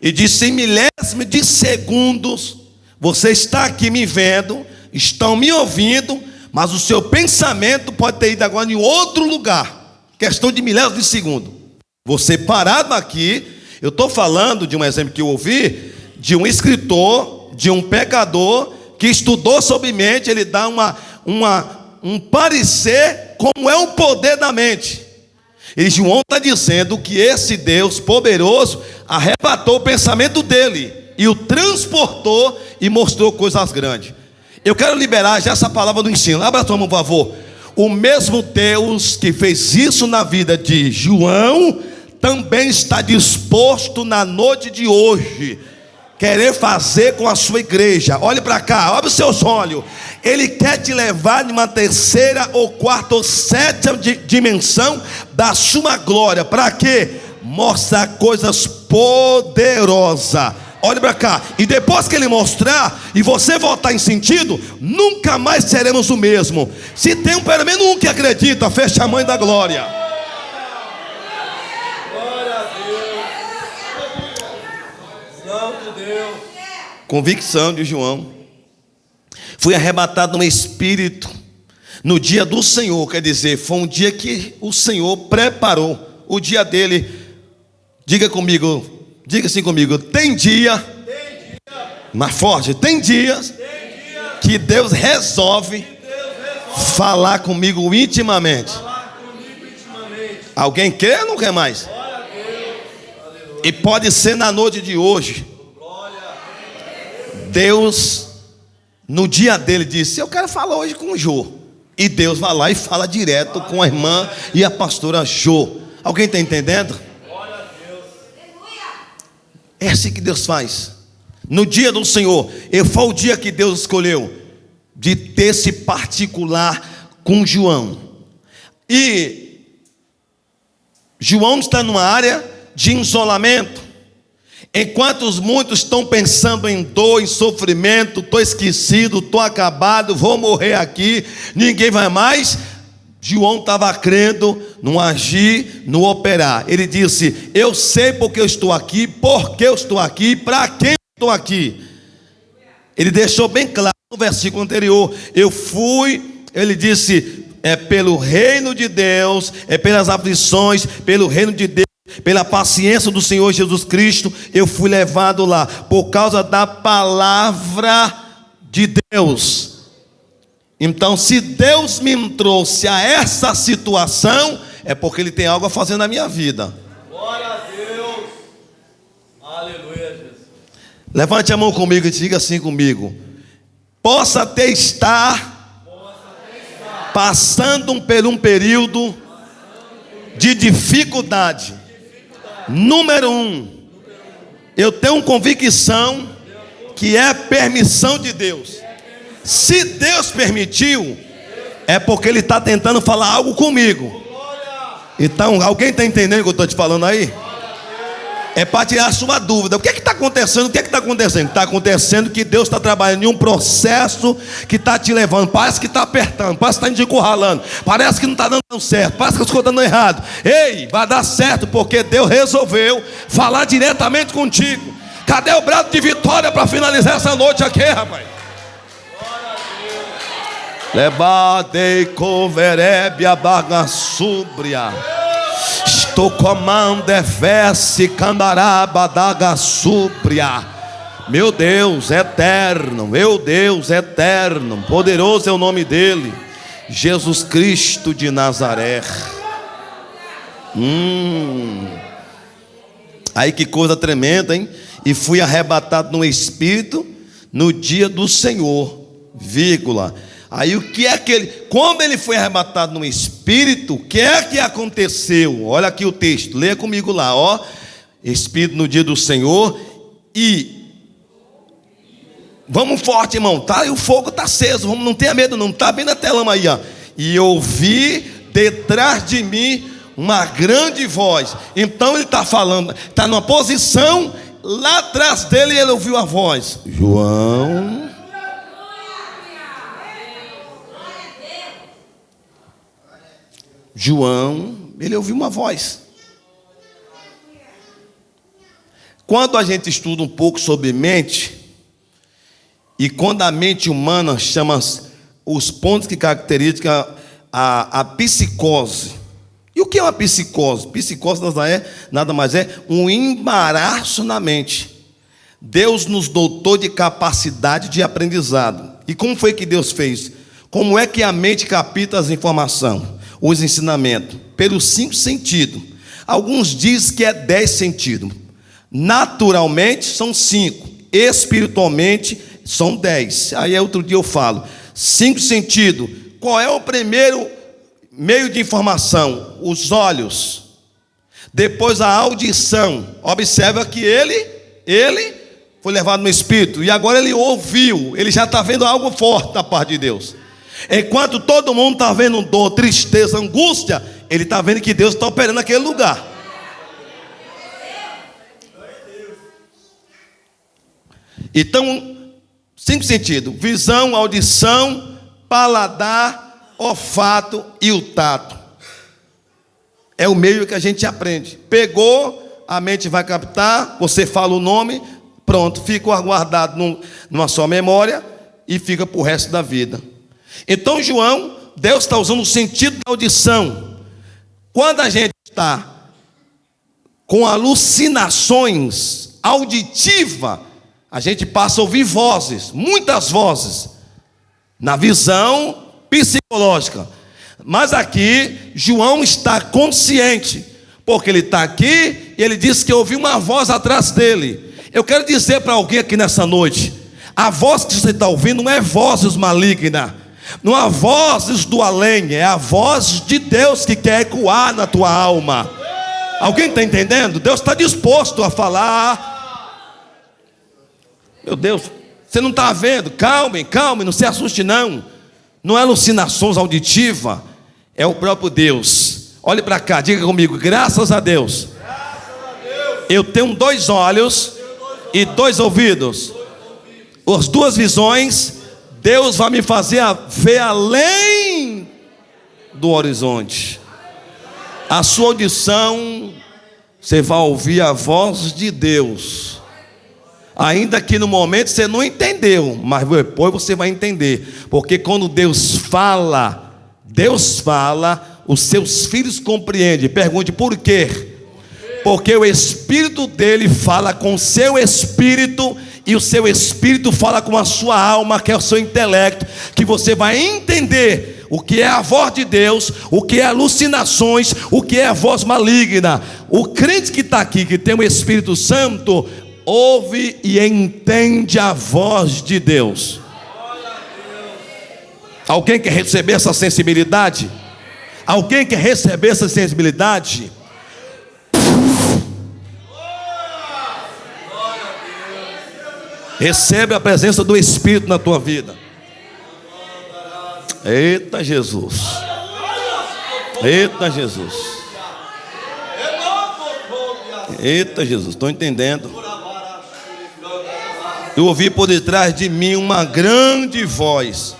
E disse: em milésimos de segundos, você está aqui me vendo, estão me ouvindo, mas o seu pensamento pode ter ido agora em outro lugar. Questão de milésimos de segundo. Você parado aqui, eu estou falando de um exemplo que eu ouvi, de um escritor, de um pecador, que estudou sobre mente. Ele dá um parecer como é o poder da mente. E João está dizendo que esse Deus poderoso arrebatou o pensamento dele e o transportou e mostrou coisas grandes. Eu quero liberar já essa palavra do ensino. Abra a tua mão, por favor. O mesmo Deus que fez isso na vida de João também está disposto na noite de hoje querer fazer com a sua igreja. Olhe para cá, abre os seus olhos. Ele quer te levar em uma terceira ou quarta ou sétima dimensão da sua glória. Para quê? Mostrar coisas poderosas. Olhe para cá. E depois que ele mostrar e você voltar em sentido, nunca mais seremos o mesmo. Se tem pelo menos um que acredita, fecha a mãe da glória. Glória a Deus. Santo Deus. Convicção de João. Fui arrebatado no espírito no dia do Senhor. Quer dizer, foi um dia que o Senhor preparou. O dia dele. Diga assim comigo. Tem dia. Mais forte. Tem dias que Deus resolve falar comigo intimamente. Alguém quer ou não quer mais? E pode ser na noite de hoje. Deus, no dia dele, disse: eu quero falar hoje com o Jô. E Deus vai lá e fala direto com a irmã e a pastora Jô. Alguém está entendendo? É assim que Deus faz. No dia do Senhor, foi o dia que Deus escolheu de ter esse particular com João. E João está numa área de isolamento. Enquanto muitos estão pensando em dor, em sofrimento, estou esquecido, estou acabado, vou morrer aqui, ninguém vai mais. João estava crendo no agir, no operar. Ele disse: eu sei porque eu estou aqui, porque eu estou aqui, para quem eu estou aqui. Ele deixou bem claro no versículo anterior. Ele disse: é pelo reino de Deus, é pelas aflições, pelo reino de Deus, pela paciência do Senhor Jesus Cristo, eu fui levado lá, por causa da palavra de Deus. Então, se Deus me trouxe a essa situação, é porque Ele tem algo a fazer na minha vida. Glória a Deus. Aleluia, Jesus. Levante a mão comigo e diga assim comigo: possa até estar passando por um período de dificuldade. Número 1, eu tenho convicção que é permissão de Deus. Se Deus permitiu, é porque Ele está tentando falar algo comigo. Então, alguém está entendendo o que eu estou te falando aí? É para tirar a sua dúvida. O que está acontecendo? O que está acontecendo? Está acontecendo que Deus está trabalhando em um processo que está te levando. Parece que está apertando, parece que está te encurralando, parece que não está dando certo, parece que as coisas estão dando errado. Ei, vai dar certo, porque Deus resolveu falar diretamente contigo. Cadê o brado de vitória para finalizar essa noite aqui, rapaz? Lebadei coverebe a bagaçúbria. Estou comando verse candaraba da gaçúbria. Meu Deus eterno, meu Deus eterno, poderoso é o nome dele, Jesus Cristo de Nazaré. Aí que coisa tremenda, hein? E fui arrebatado no Espírito no dia do Senhor, vírgula. Aí o que é que ele, como ele foi arrebatado no Espírito, o que é que aconteceu? Olha aqui o texto, leia comigo lá, ó. Espírito no dia do Senhor e... Vamos forte, irmão, tá? E o fogo está aceso, vamos, não tenha medo não, tá bem na telama aí, ó. E ouvi detrás de mim uma grande voz. Então ele está falando, está numa posição, lá atrás dele ele ouviu a voz. João. João, ele ouviu uma voz. Quando a gente estuda um pouco sobre mente, e quando a mente humana chama os pontos que caracterizam a psicose. E o que é uma psicose? Psicose nada mais é um embaraço na mente. Deus nos dotou de capacidade de aprendizado. E como foi que Deus fez? Como é que a mente capta as informações, os ensinamentos? Pelos 5 sentidos. Alguns dizem que é 10 sentidos. Naturalmente são 5. Espiritualmente são 10. Aí outro dia eu falo. 5 sentidos. Qual é o primeiro meio de informação? Os olhos. Depois a audição. Observa que ele foi levado no Espírito. E agora ele ouviu. Ele já está vendo algo forte da parte de Deus. Enquanto todo mundo está vendo dor, tristeza, angústia, ele está vendo que Deus está operando naquele lugar. Então, 5 sentidos: visão, audição, paladar, olfato e o tato. É o meio que a gente aprende. Pegou, a mente vai captar, você fala o nome, pronto, fica guardado numa só memória e fica para o resto da vida. Então, João, Deus está usando o sentido da audição. Quando a gente está com alucinações auditivas, a gente passa a ouvir vozes, muitas vozes, na visão psicológica. Mas aqui, João está consciente, porque ele está aqui e ele disse que ouviu uma voz atrás dele. Eu quero dizer para alguém aqui nessa noite, a voz que você está ouvindo não é vozes malignas, não é vozes do além, é a voz de Deus que quer ecoar na tua alma. Alguém está entendendo? Deus está disposto a falar. Meu Deus, você não está vendo? Calme, não se assuste não. Não é alucinações auditivas, é o próprio Deus. Olhe para cá, diga comigo: graças a Deus, eu tenho 2 olhos e 2 ouvidos. As 2 visões, Deus vai me fazer ver além do horizonte. A sua audição, você vai ouvir a voz de Deus. Ainda que no momento você não entendeu, mas depois você vai entender. Porque quando Deus fala, os seus filhos compreendem. Pergunte por quê? Porque o Espírito dele fala com o seu espírito, e o seu espírito fala com a sua alma, que é o seu intelecto, que você vai entender o que é a voz de Deus, o que é alucinações, o que é a voz maligna. O crente que está aqui, que tem o Espírito Santo, ouve e entende a voz de Deus. Alguém quer receber essa sensibilidade? Alguém quer receber essa sensibilidade? Recebe a presença do Espírito na tua vida. Eita Jesus. Eita Jesus. Eita Jesus, estou entendendo. Eu ouvi por detrás de mim uma grande voz,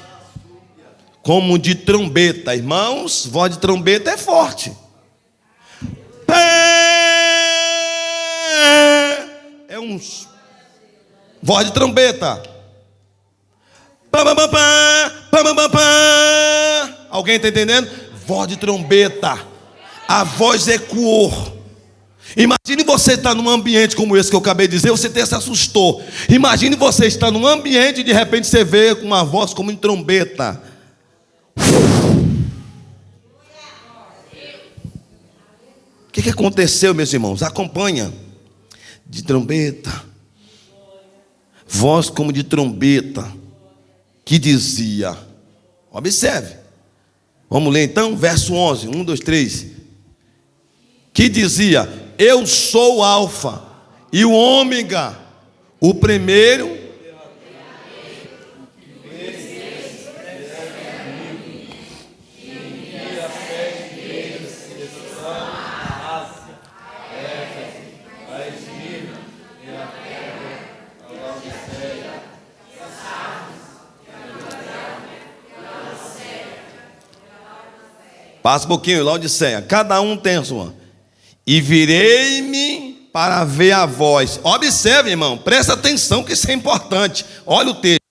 como de trombeta. Irmãos, voz de trombeta é forte. É um voz de trombeta. Alguém está entendendo? Voz de trombeta. A voz ecoou. Imagine você estar num ambiente como esse que eu acabei de dizer, você até se assustou. Imagine você estar num ambiente e de repente você vê com uma voz como em trombeta. O que aconteceu, meus irmãos? Acompanha. De trombeta. Voz como de trombeta. Que dizia. Observe. Vamos ler então, verso 11. 1, 2, 3. Que dizia: eu sou o Alfa e o Ômega, o primeiro. Passa um pouquinho, Laodiceia. Cada um tem a sua. E virei-me para ver a voz. Observe, irmão, presta atenção que isso é importante. Olha o texto.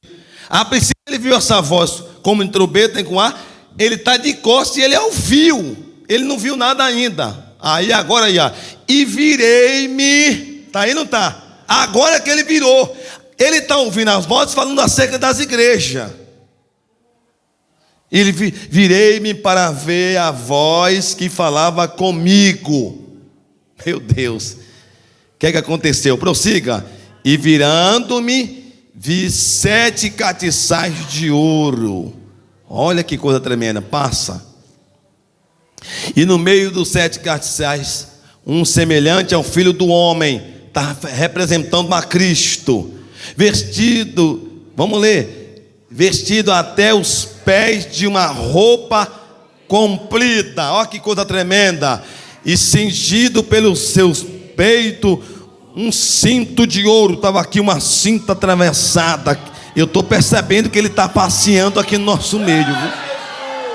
A princípio ele viu essa voz como em trombeta, com ar. Ele está de costas e ele ouviu. Ele não viu nada ainda. Aí agora, e virei-me. Está aí, não está? Agora que ele virou. Ele está ouvindo as vozes falando acerca das igrejas. Ele virei-me para ver a voz que falava comigo. Meu Deus. O que aconteceu? Prossiga. E virando-me, vi 7 castiçais de ouro. Olha que coisa tremenda. Passa. E no meio dos 7 castiçais, um semelhante ao Filho do Homem. Está representando a Cristo. Vestido, vamos ler. Vestido até os pés de uma roupa comprida. Olha que coisa tremenda. E cingido pelos seus peitos um cinto de ouro. Estava aqui uma cinta atravessada. Eu estou percebendo que ele está passeando aqui no nosso meio, viu?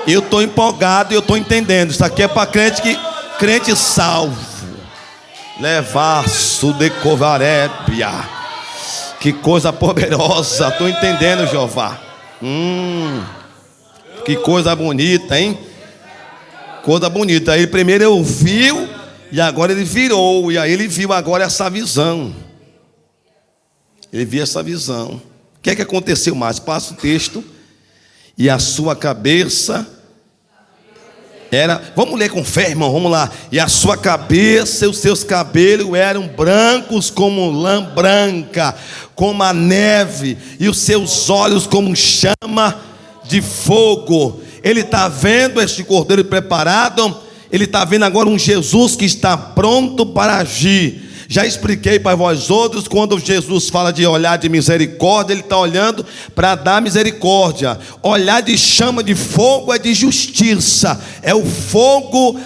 Eu estou empolgado e eu estou entendendo. Isso aqui é para crente salvo. Levaço de covarébia. Que coisa poderosa. Estou entendendo, Jeová. Que coisa bonita, hein? Coisa bonita. Ele primeiro ouviu e agora ele virou. E aí ele viu agora essa visão. Ele viu essa visão. O que aconteceu mais? Passa o texto. E a sua cabeça era... Vamos ler com fé, irmão, vamos lá. E a sua cabeça e os seus cabelos eram brancos como lã branca, como a neve, e os seus olhos como chama de fogo. Ele está vendo este cordeiro preparado. Ele está vendo agora um Jesus que está pronto para agir. Já expliquei para vós outros, quando Jesus fala de olhar de misericórdia, ele está olhando para dar misericórdia. Olhar de chama de fogo é de justiça, é o fogo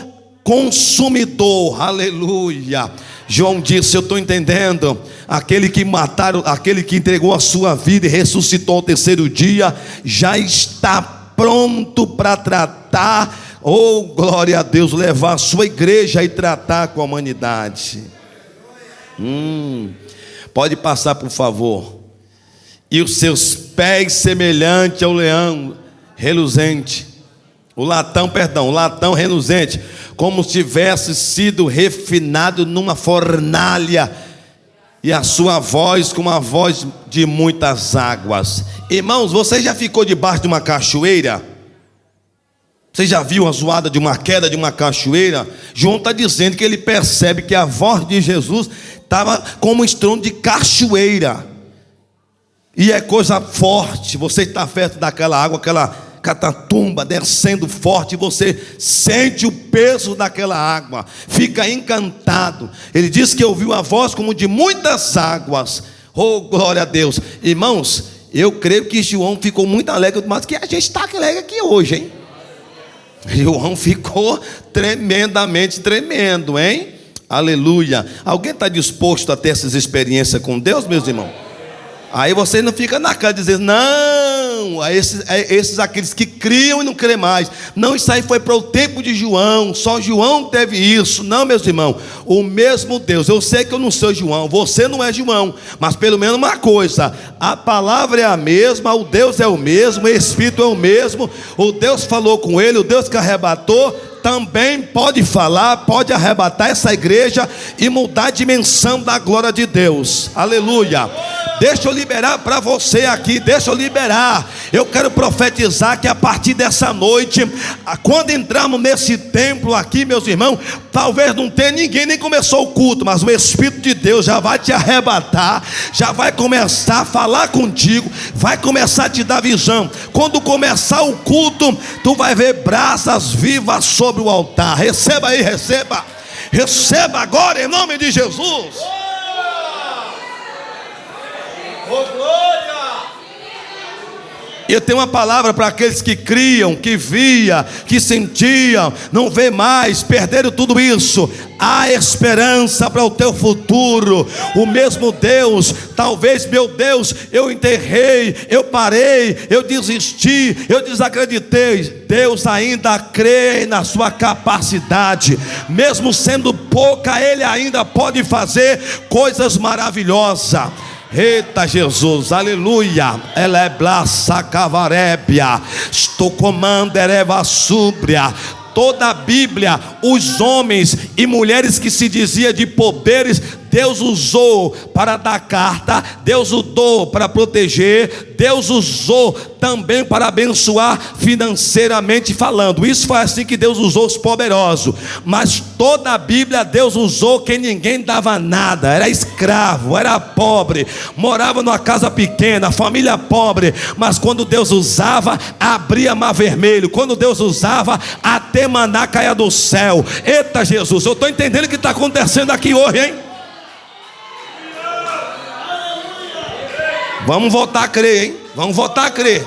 consumidor. Aleluia. João disse: eu estou entendendo. Aquele que mataram, aquele que entregou a sua vida e ressuscitou ao terceiro dia, já está pronto para tratar, oh glória a Deus, levar a sua igreja e tratar com a humanidade. Pode passar, por favor. E os seus pés semelhante ao leão reluzente. O latão reluzente, como se tivesse sido refinado numa fornalha. E a sua voz como a voz de muitas águas. Irmãos, você já ficou debaixo de uma cachoeira? Você já viu a zoada de uma queda de uma cachoeira? João está dizendo que ele percebe que a voz de Jesus estava como um estrondo de cachoeira. E é coisa forte. Você está perto daquela água, aquela catatumba descendo forte, você sente o peso daquela água, fica encantado. Ele diz que ouviu a voz como de muitas águas. Oh, glória a Deus. Irmãos, eu creio que João ficou muito alegre, mas que a gente está alegre aqui hoje, hein? João ficou tremendamente tremendo, hein? Aleluia. Alguém está disposto a ter essas experiências com Deus, meus irmãos? Aí você não fica na cara dizendo: não, esses aqueles que criam e não crê mais. Não, isso aí foi para o tempo de João, só João teve isso. Não, meus irmãos, o mesmo Deus. Eu sei que eu não sou João, você não é João, mas pelo menos uma coisa: a palavra é a mesma, o Deus é o mesmo, o Espírito é o mesmo. O Deus falou com ele, o Deus que arrebatou também pode falar, pode arrebatar essa igreja e mudar a dimensão da glória de Deus. Aleluia. Deixa eu liberar para você aqui, deixa eu liberar. Eu quero profetizar que a partir dessa noite, quando entrarmos nesse templo aqui, meus irmãos, talvez não tenha ninguém, nem começou o culto, mas o Espírito de Deus já vai te arrebatar, já vai começar a falar contigo, vai começar a te dar visão. Quando começar o culto, tu vai ver brasas vivas sobre o altar. Receba aí, receba. Receba agora em nome de Jesus. E eu tenho uma palavra para aqueles que criam, que via, que sentiam, não vê mais, perderam tudo isso. Há esperança para o teu futuro. O mesmo Deus, talvez, meu Deus, eu enterrei, eu parei, eu desisti, eu desacreditei. Deus ainda crê na sua capacidade, mesmo sendo pouca, Ele ainda pode fazer coisas maravilhosas. Eita Jesus, aleluia. Ela é blaça cavarébia. Estou comando ereva súbria. Toda a Bíblia, os homens e mulheres que se dizia de poderes, Deus usou para dar carta, Deus usou para proteger, Deus usou também para abençoar financeiramente falando. Isso foi assim que Deus usou os poderosos. Mas toda a Bíblia Deus usou quem ninguém dava nada, era escravo, era pobre, morava numa casa pequena, família pobre. Mas quando Deus usava, abria mar vermelho. Quando Deus usava, até maná caia do céu. Eita Jesus, eu estou entendendo o que está acontecendo aqui hoje, hein? Vamos voltar a crer, hein? Vamos voltar a crer.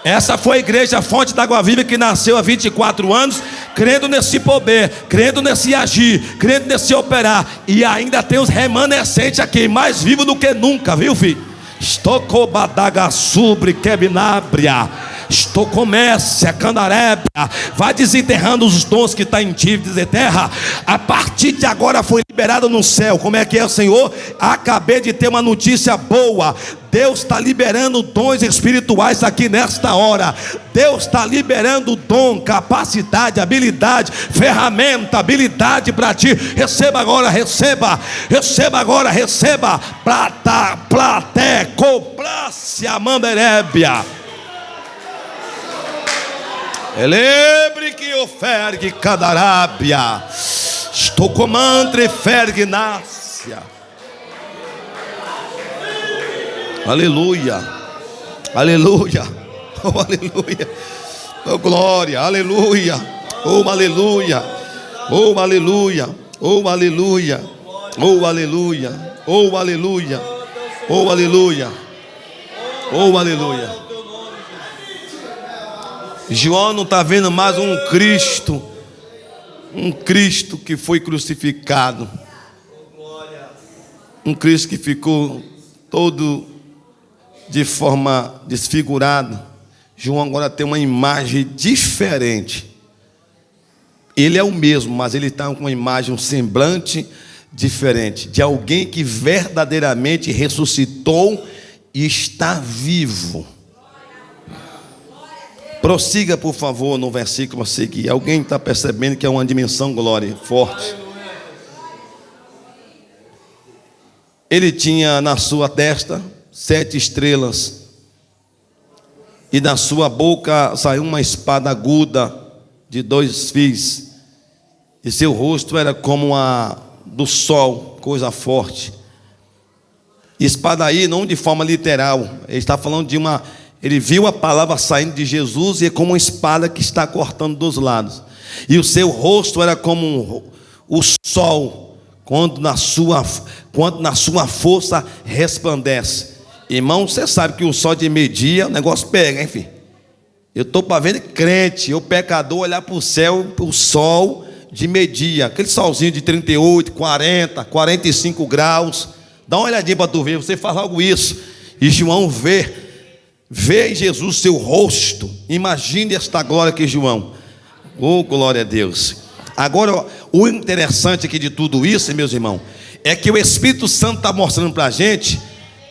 Essa foi a igreja Fonte da Água Viva que nasceu há 24 anos, crendo nesse poder, crendo nesse agir, crendo nesse operar. E ainda tem os remanescentes aqui, mais vivos do que nunca, viu, filho? Estou com badaga sobre quebinabria. Estou comece a candarébia. Vai desenterrando os dons que está em ti, desenterra. A partir de agora foi liberado no céu. Como é que é, Senhor? Acabei de ter uma notícia boa. Deus está liberando dons espirituais aqui nesta hora. Deus está liberando dom, capacidade, habilidade, ferramenta, habilidade para ti. Receba agora, receba. Receba agora, receba. Plata, platé, coplácia, manderébia. Elebre que ofergue cadarábia. Estou comandre fergnácia. Aleluia. Aleluia. Oh, aleluia. Oh, glória. Aleluia. Oh, aleluia. Oh, aleluia. Oh, aleluia. Oh, aleluia. Oh, aleluia. Oh, aleluia. Oh, aleluia. João não está vendo mais um Cristo que foi crucificado, um Cristo que ficou todo de forma desfigurada. João agora tem uma imagem diferente. Ele é o mesmo, mas ele está com uma imagem, um semblante diferente, de alguém que verdadeiramente ressuscitou e está vivo. Prossiga, por favor, no versículo a seguir. Alguém está percebendo que é uma dimensão glória forte? Ele tinha na sua testa 7 estrelas, e da sua boca saiu uma espada aguda de 2 fios, e seu rosto era como a do sol, coisa forte. Espada aí não de forma literal, ele está falando de uma... Ele viu a palavra saindo de Jesus e é como uma espada que está cortando dos lados. E o seu rosto era como o sol, quando na sua força resplandece. Irmão, você sabe que o sol de meio-dia o negócio pega, hein, filho? Eu estou para ver crente, eu pecador, olhar para o céu, para o sol de meio-dia, aquele solzinho de 38, 40, 45 graus. Dá uma olhadinha para tu ver, você faz algo isso. E João vê em Jesus seu rosto. Imagine esta glória que João. Oh, glória a Deus. Agora, o interessante aqui de tudo isso, meus irmãos, é que o Espírito Santo está mostrando para a gente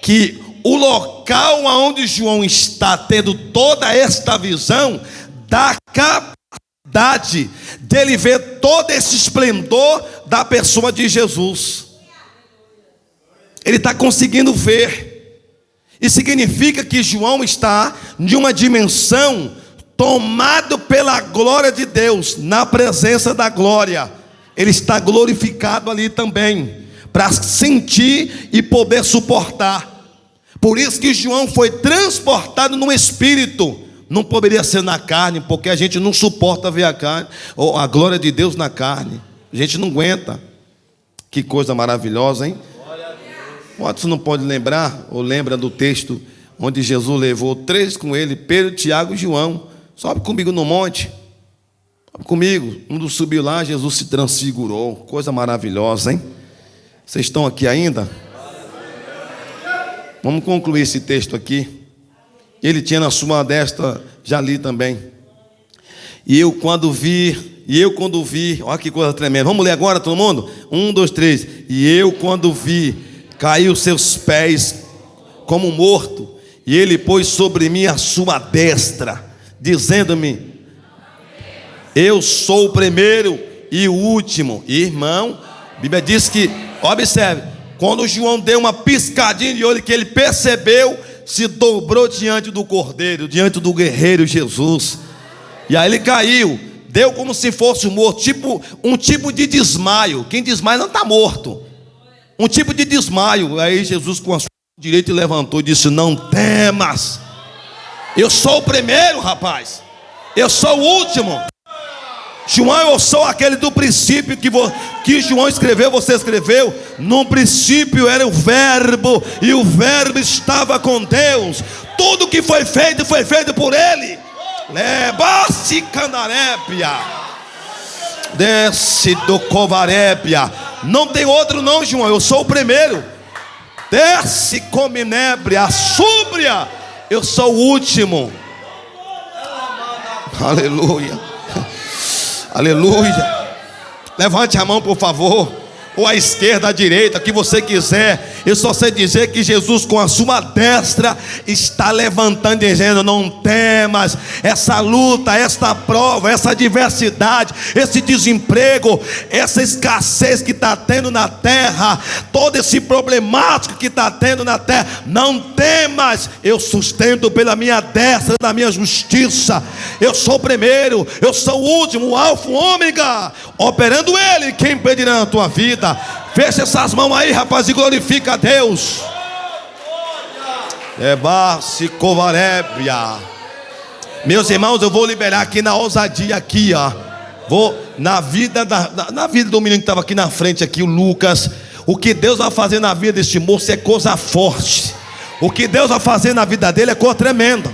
que o local onde João está tendo toda esta visão dá capacidade dele ver todo esse esplendor da pessoa de Jesus. Ele está conseguindo ver. E significa que João está de uma dimensão tomado pela glória de Deus, na presença da glória. Ele está glorificado ali também, para sentir e poder suportar. Por isso que João foi transportado no Espírito. Não poderia ser na carne, porque a gente não suporta ver a carne, ou a glória de Deus na carne. A gente não aguenta. Que coisa maravilhosa, hein? Você não pode lembrar, ou lembra do texto onde Jesus levou 3 com ele, Pedro, Tiago e João. Sobe comigo no monte. Sobe comigo. Quando subiu lá, Jesus se transfigurou. Coisa maravilhosa, hein? Vocês estão aqui ainda? Vamos concluir esse texto aqui. Ele tinha na sua destra, já li também. E eu quando vi, olha que coisa tremenda. Vamos ler agora, todo mundo? 1, 2, 3. E eu quando vi, caiu seus pés como morto, e ele pôs sobre mim a sua destra, dizendo-me: eu sou o primeiro e o último. Irmão, a Bíblia diz que, observe, quando João deu uma piscadinha de olho, que ele percebeu, se dobrou diante do Cordeiro, diante do guerreiro Jesus. E aí ele caiu, deu como se fosse morto, um tipo de desmaio. Quem desmaia não está morto. Um tipo de desmaio. Aí Jesus com a sua direita levantou e disse: não temas. Eu sou o primeiro, rapaz. Eu sou o último. João, eu sou aquele do princípio que João escreveu, você escreveu. No princípio era o verbo, e o verbo estava com Deus. Tudo que foi feito por ele. Leva-se candarépia, desce do covarépia. Não tem outro não, João, eu sou o primeiro. Desce cominébria, súbria, eu sou o último. Aleluia. Aleluia. Levante a mão, por favor, ou à esquerda, à direita, o que você quiser. Eu só sei dizer que Jesus com a sua destra está levantando, dizendo: não temas. Essa luta, esta prova, essa adversidade, esse desemprego, essa escassez que está tendo na terra, todo esse problemático que está tendo na terra, não temas. Eu sustento pela minha destra, da minha justiça. Eu sou o primeiro, eu sou o último, o alfa, o ômega. Operando ele, quem impedirá a tua vida? Fecha essas mãos aí, rapaz, e glorifica a Deus. Eba-se covarébia. Meus irmãos, eu vou liberar aqui na ousadia aqui, ó. Vou na vida do menino que estava aqui na frente aqui, o Lucas. O que Deus vai fazer na vida deste moço é coisa forte. O que Deus vai fazer na vida dele é coisa tremenda.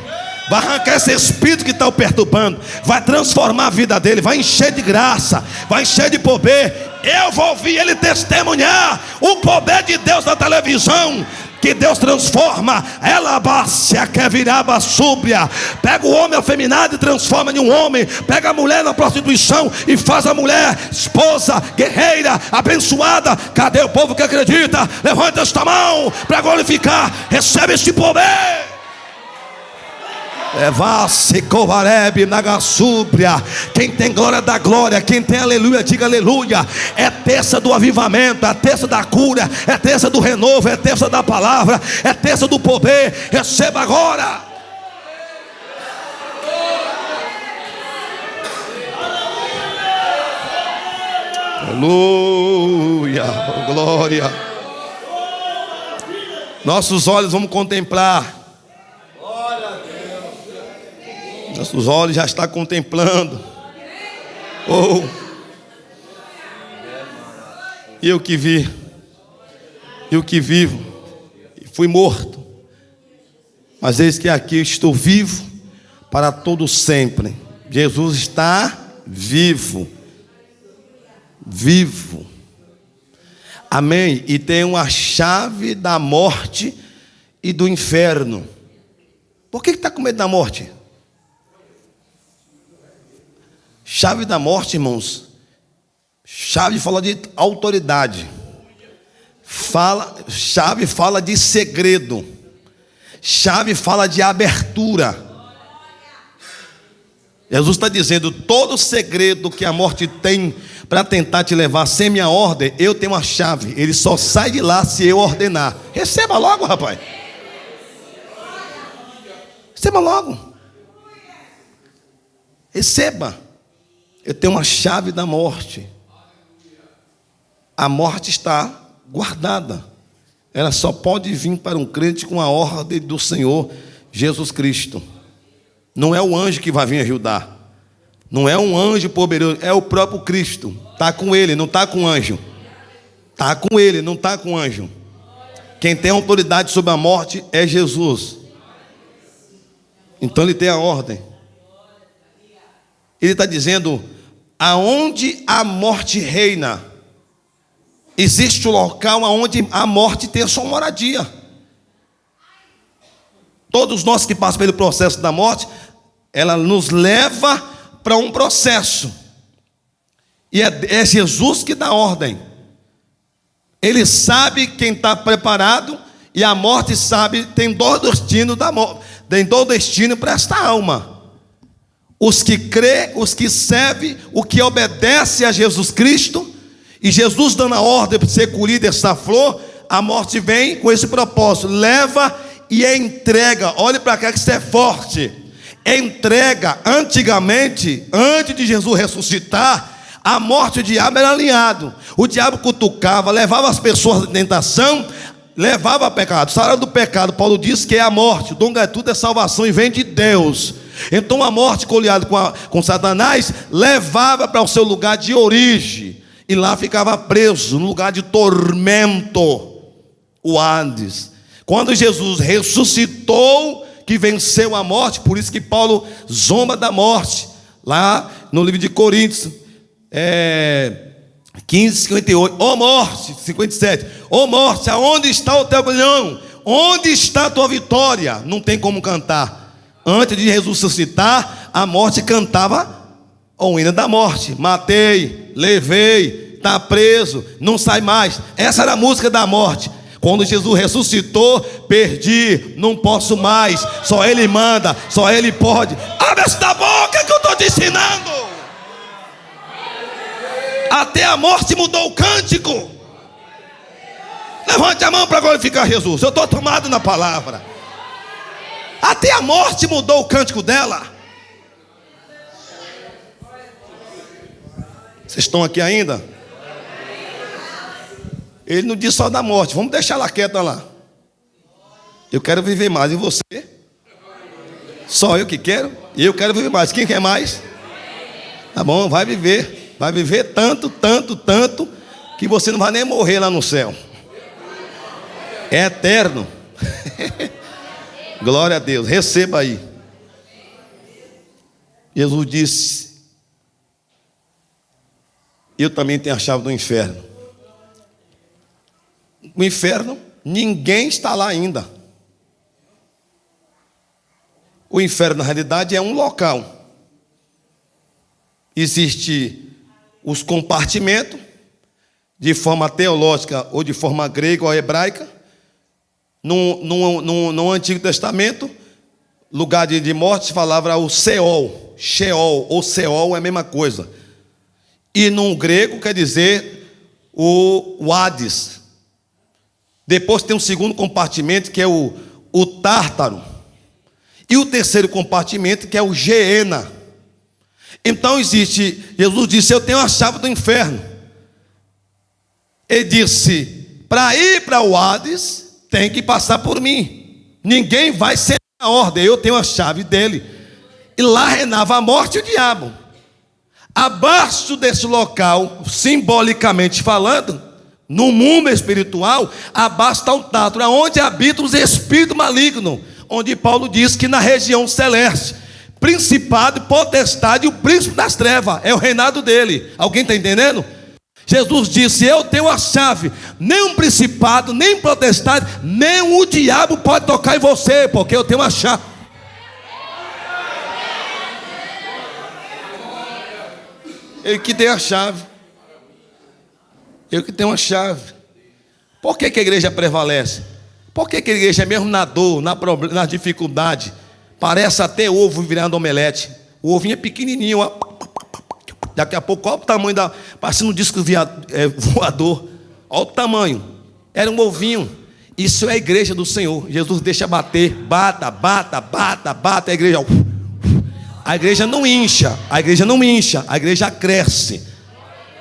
Vai arrancar esse espírito que está o perturbando, vai transformar a vida dele, vai encher de graça, vai encher de poder. Eu vou ouvir ele testemunhar o poder de Deus na televisão, que Deus transforma. Ela bácia quer virar súbria. Pega o homem afeminado e transforma em um homem. Pega a mulher na prostituição e faz a mulher esposa, guerreira, abençoada. Cadê o povo que acredita? Levanta esta mão para glorificar. Recebe este poder. Leva-se covarebe nagasúbria. Quem tem glória da glória, quem tem aleluia, diga aleluia. É terça do avivamento, é terça da cura, é terça do renovo, é terça da palavra, é terça do poder. Receba agora. Aleluia, glória. Nossos olhos vamos contemplar. Nossos olhos já estão contemplando. Oh. Eu que vi, eu que vivo, fui morto, mas eis que aqui estou vivo para todo sempre. Jesus está vivo, vivo. Amém. E tem uma chave da morte e do inferno. Por que está com medo da morte? Chave da morte, irmãos. Chave fala de autoridade. Chave fala de segredo. Chave fala de abertura. Jesus está dizendo: todo segredo que a morte tem para tentar te levar sem minha ordem, eu tenho uma chave. Ele só sai de lá se eu ordenar. Receba logo, rapaz. Receba logo. Receba. Eu tenho uma chave da morte. A morte está guardada. Ela só pode vir para um crente com a ordem do Senhor Jesus Cristo. Não é o anjo que vai vir ajudar. Não é um anjo poderoso, é o próprio Cristo. Está com ele, não está com o anjo. Está com ele, não está com o anjo. Quem tem autoridade sobre a morte é Jesus. Então ele tem a ordem. Ele está dizendo: aonde a morte reina, existe um local onde a morte tem a sua moradia. Todos nós que passamos pelo processo da morte, ela nos leva para um processo. E é Jesus que dá ordem. Ele sabe quem está preparado, e a morte sabe, tem dois destinos da morte, tem dois destinos para esta alma: os que crê, os que servem, o que obedece a Jesus Cristo. E Jesus dando a ordem para ser colhida essa flor, a morte vem com esse propósito: leva e entrega. Olhe para cá que isso é forte. Entrega. Antigamente, antes de Jesus ressuscitar, a morte, o diabo era alinhado. O diabo cutucava, levava as pessoas à tentação, levava a pecado. O salário do pecado, Paulo diz que é a morte. O dom gratuito é salvação e vem de Deus. Então a morte, coliada com Satanás, levava para o seu lugar de origem. E lá ficava preso, no lugar de tormento, o Hades. Quando Jesus ressuscitou, que venceu a morte, por isso que Paulo zomba da morte, lá no livro de Coríntios, 15, 58, ó morte, 57, ó morte, aonde está o teu grilhão? Onde está a tua vitória? Não tem como cantar. Antes de Jesus ressuscitar, a morte cantava o hino da morte: matei, levei, está preso, não sai mais. Essa era a música da morte. Quando Jesus ressuscitou, perdi, não posso mais, só Ele manda, só Ele pode. Abre esta boca que eu estou te ensinando. Até a morte mudou o cântico. Levante a mão para glorificar Jesus. Eu estou tomado na palavra. Até a morte mudou o cântico dela. Vocês estão aqui ainda? Ele não diz só da morte. Vamos deixar ela quieta lá. Eu quero viver mais. E você? Só eu que quero? E eu quero viver mais. Quem quer mais? Tá bom, vai viver. Vai viver tanto, tanto, tanto, que você não vai nem morrer lá no céu. É eterno. Glória a Deus. Receba aí. Jesus disse: eu também tenho a chave do inferno. O inferno, ninguém está lá ainda. O inferno, na realidade, é um local. Existe os compartimentos, de forma teológica ou de forma grega ou hebraica. No Antigo Testamento, lugar de morte, se falava o Seol. Sheol ou Seol é a mesma coisa. E no grego quer dizer o Hades. Depois tem um segundo compartimento, que é o Tártaro. E o terceiro compartimento, que é o Geena. Então existe, Jesus disse: eu tenho a chave do inferno. Ele disse: para ir para o Hades, tem que passar por mim. Ninguém vai ser a ordem, eu tenho a chave dele. E lá reinava a morte e o diabo. Abaixo desse local, simbolicamente falando, no mundo espiritual, abaixo está o Tártaro, onde habitam os espíritos malignos, onde Paulo diz que na região celeste, principado, potestade e o príncipe das trevas, é o reinado dele. Alguém está entendendo? Jesus disse: eu tenho a chave. Nem um principado, nem potestade, nem o diabo pode tocar em você, porque eu tenho a chave. Eu que tenho a chave. Eu que tenho uma chave. Por que a igreja prevalece? Por que a igreja, mesmo na dor, na dificuldade, parece até ovo virando omelete? O ovinho é pequenininho, ó. Daqui a pouco, olha o tamanho da... Parecendo um disco voador. Olha o tamanho. Era um ovinho. Isso é a igreja do Senhor. Jesus deixa bater. Bata, bata, bata, bata. A igreja... A igreja não incha. A igreja não incha. A igreja cresce.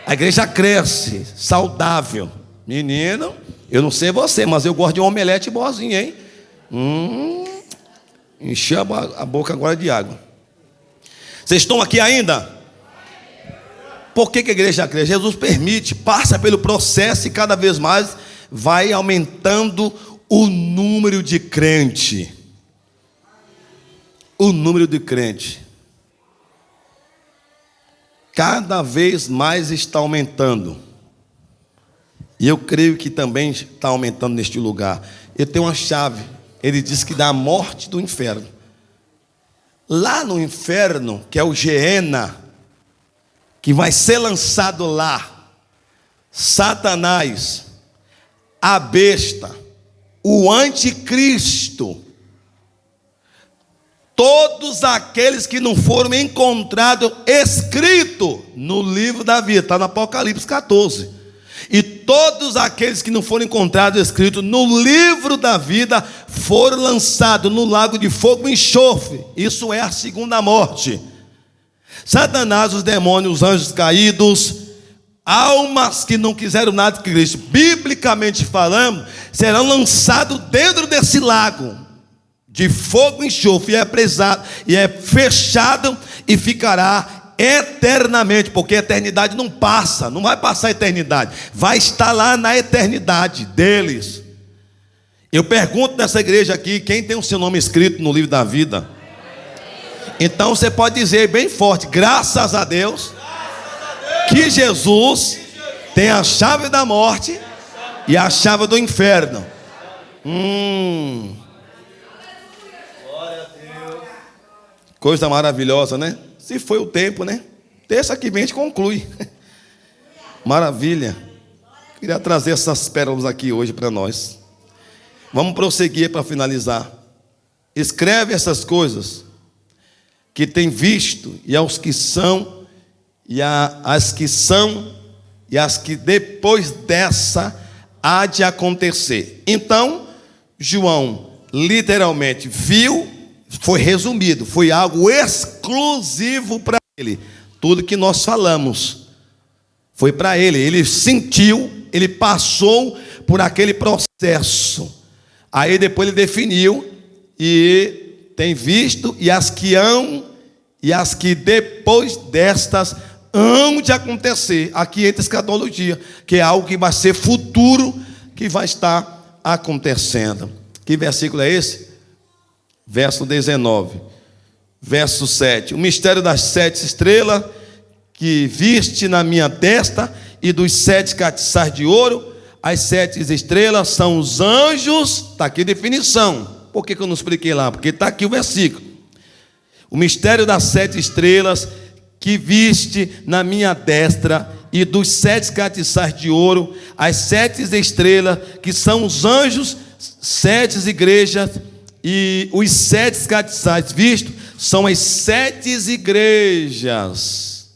A igreja cresce. Saudável. Menino, eu não sei você, mas eu gosto de um omelete boazinho, hein? Enchi a boca agora de água. Vocês estão aqui ainda? Por que a igreja cresce? Jesus permite, passa pelo processo e cada vez mais vai aumentando o número de crente. O número de crente. Cada vez mais está aumentando. E eu creio que também está aumentando neste lugar. Eu tenho uma chave. Ele diz que dá a morte do inferno. Lá no inferno, que é o Geena, que vai ser lançado lá, Satanás, a besta, o anticristo, todos aqueles que não foram encontrados escritos no livro da vida, está no Apocalipse 14. E todos aqueles que não foram encontrados escritos no livro da vida foram lançados no lago de fogo e enxofre. Isso é a segunda morte. Satanás, os demônios, os anjos caídos, almas que não quiseram nada com Cristo, biblicamente falando, serão lançados dentro desse lago de fogo e enxofre, e é fechado e ficará eternamente, porque a eternidade não passa, não vai passar a eternidade, vai estar lá na eternidade deles. Eu pergunto nessa igreja aqui, quem tem o seu nome escrito no livro da vida? Então você pode dizer bem forte, graças a Deus, que Jesus tem a chave da morte e a chave do inferno. Coisa maravilhosa, né? Se foi o tempo, né? Terça que vem a gente conclui. Maravilha. Queria trazer essas pérolas aqui hoje para nós. Vamos prosseguir para finalizar. Escreve essas coisas que tem visto, e aos que são, as que são, e as que depois dessa há de acontecer. Então, João literalmente viu, foi resumido, foi algo exclusivo para ele. Tudo que nós falamos foi para ele. Ele sentiu, ele passou por aquele processo. Aí depois ele definiu e tem visto, e as que hão, e as que depois destas hão de acontecer. Aqui entra escatologia, que é algo que vai ser futuro, que vai estar acontecendo. Que versículo é esse? Verso 19, verso 7. O mistério das 7 estrelas que viste na minha testa, e dos 7 castiçais de ouro. As 7 estrelas são os anjos. Está aqui a definição. Por que eu não expliquei lá? Porque está aqui o versículo. O mistério das 7 estrelas que viste na minha destra, e dos 7 castiçais de ouro. As 7 estrelas que são os anjos, 7 igrejas, e os 7 castiçais vistos são as 7 igrejas.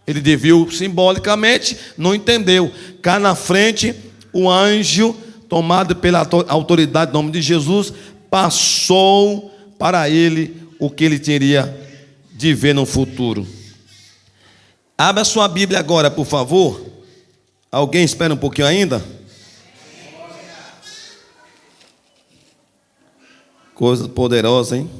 Ele viu simbolicamente, não entendeu. Cá na frente, o anjo, tomado pela autoridade do nome de Jesus, passou para ele o que ele teria de ver no futuro. Abra sua Bíblia agora, por favor. Alguém espera um pouquinho ainda? Coisa poderosa, hein?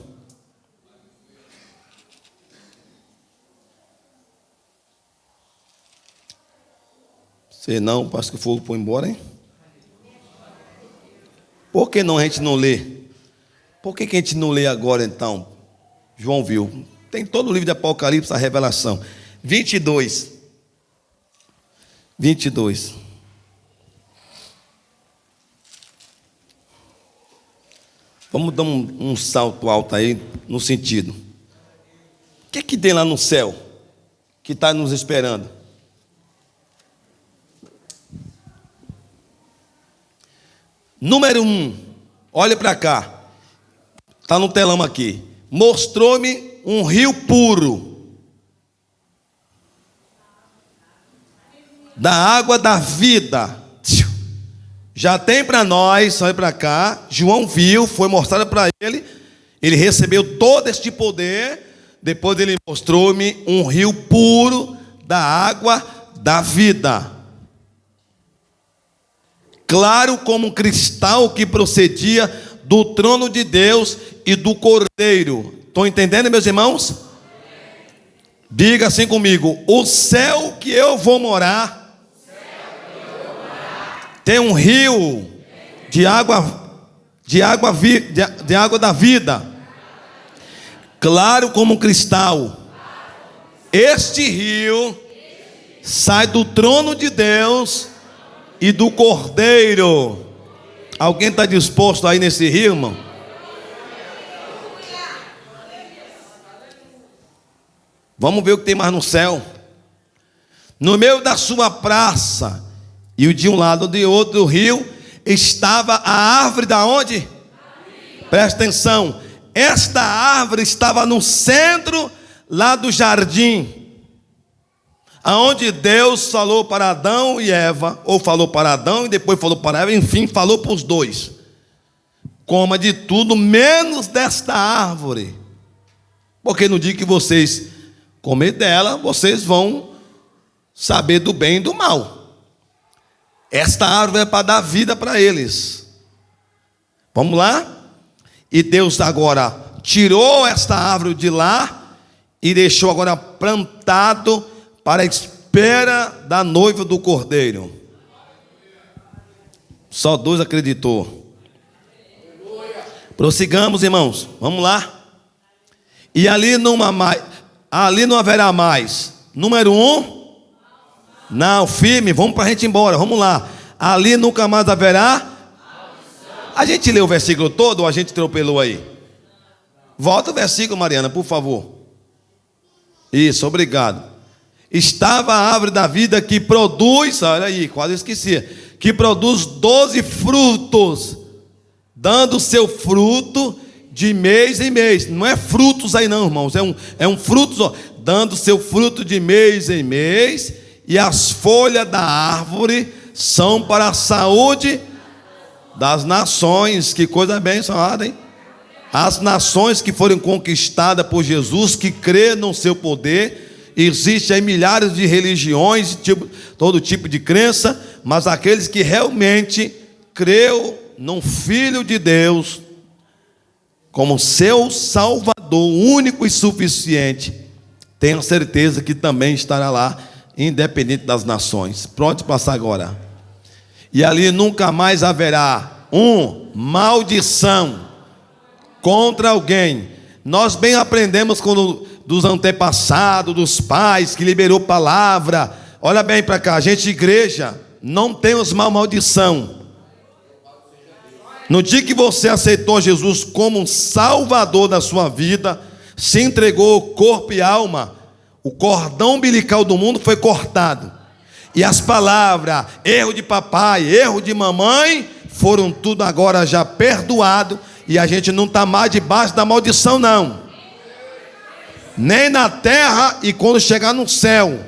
Se não, parece que o fogo foi embora, hein? Por que não a gente não lê? Por que a gente não lê agora, então? João viu. Tem todo o livro de Apocalipse, a revelação. 22. Vamos dar um salto alto aí, no sentido. O que é que tem lá no céu, que está nos esperando? Número 1, olha para cá. Está no telão aqui. Mostrou-me um rio puro, da água da vida. Já tem para nós, olha para cá, João viu, foi mostrado para ele, ele recebeu todo este poder, depois ele mostrou-me um rio puro da água da vida, claro como um cristal, que procedia do trono de Deus e do Cordeiro. Estão entendendo, meus irmãos? Diga assim comigo: o céu que eu vou morar tem um rio de água da vida, claro como um cristal. Este rio sai do trono de Deus e do Cordeiro. Alguém está disposto aí nesse rio, irmão? Vamos ver o que tem mais no céu. No meio da sua praça, e de um lado e de outro do rio, estava a árvore da onde? Presta atenção. Esta árvore estava no centro lá do jardim, aonde Deus falou para Adão e Eva, ou falou para Adão e depois falou para Eva, enfim, falou para os dois: coma de tudo menos desta árvore, porque no dia que vocês comer dela, vocês vão saber do bem e do mal. Esta árvore é para dar vida para eles. Vamos lá? E Deus agora tirou esta árvore de lá e deixou agora plantado para a espera da noiva do Cordeiro. Só 2 acreditou. Prossigamos, irmãos. Vamos lá. E ali não haverá mais. Número 1. Não, firme, vamos para a gente ir embora, vamos lá. Ali nunca mais haverá. A gente leu o versículo todo ou a gente atropelou aí? Volta o versículo, Mariana, por favor. Isso, obrigado. Estava a árvore da vida que produz, olha aí, quase esqueci, que produz 12 frutos, dando seu fruto de mês em mês. Não é frutos aí não, irmãos, é um fruto, ó, dando seu fruto de mês em mês. E as folhas da árvore são para a saúde das nações. Que coisa abençoada, hein? As nações que foram conquistadas por Jesus, que crê no seu poder. Existem aí milhares de religiões, todo tipo de crença, mas aqueles que realmente creu no Filho de Deus como seu Salvador, único e suficiente, tenho certeza que também estará lá, independente das nações. Pode passar agora. E ali nunca mais haverá maldição contra alguém. Nós bem aprendemos dos antepassados, dos pais, que liberou palavra. Olha bem para cá, a gente, igreja, não temos maldição. No dia que você aceitou Jesus como um salvador da sua vida, se entregou corpo e alma, o cordão umbilical do mundo foi cortado. E as palavras, erro de papai, erro de mamãe, foram tudo agora já perdoado. E a gente não está mais debaixo da maldição, não. Nem na terra e quando chegar no céu.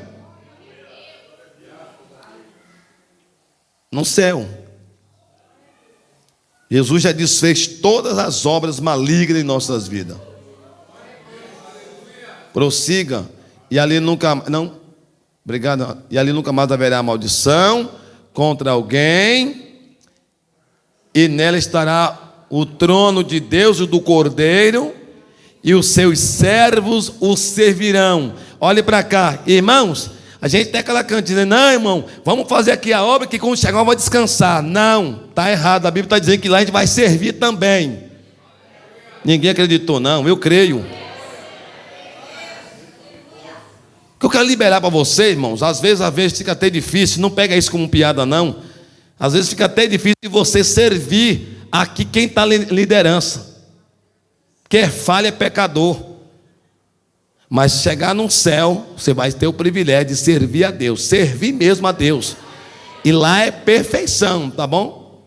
No céu. Jesus já desfez todas as obras malignas em nossas vidas. Prossiga. E ali nunca, não, obrigado. E ali nunca mais haverá maldição contra alguém. E nela estará o trono de Deus e do Cordeiro, e os seus servos o servirão. Olhe para cá, irmãos. A gente tem aquela cantina, não, irmão, vamos fazer aqui a obra que quando chegar eu vou descansar. Não, está errado. A Bíblia está dizendo que lá a gente vai servir também. Ninguém acreditou, não, eu creio. O que eu quero liberar para você, irmãos, às vezes fica até difícil, não pega isso como piada, não. Às vezes fica até difícil de você servir aqui quem está em liderança. Quem falha é pecador. Mas chegar no céu, você vai ter o privilégio de servir a Deus, servir mesmo a Deus. E lá é perfeição, tá bom?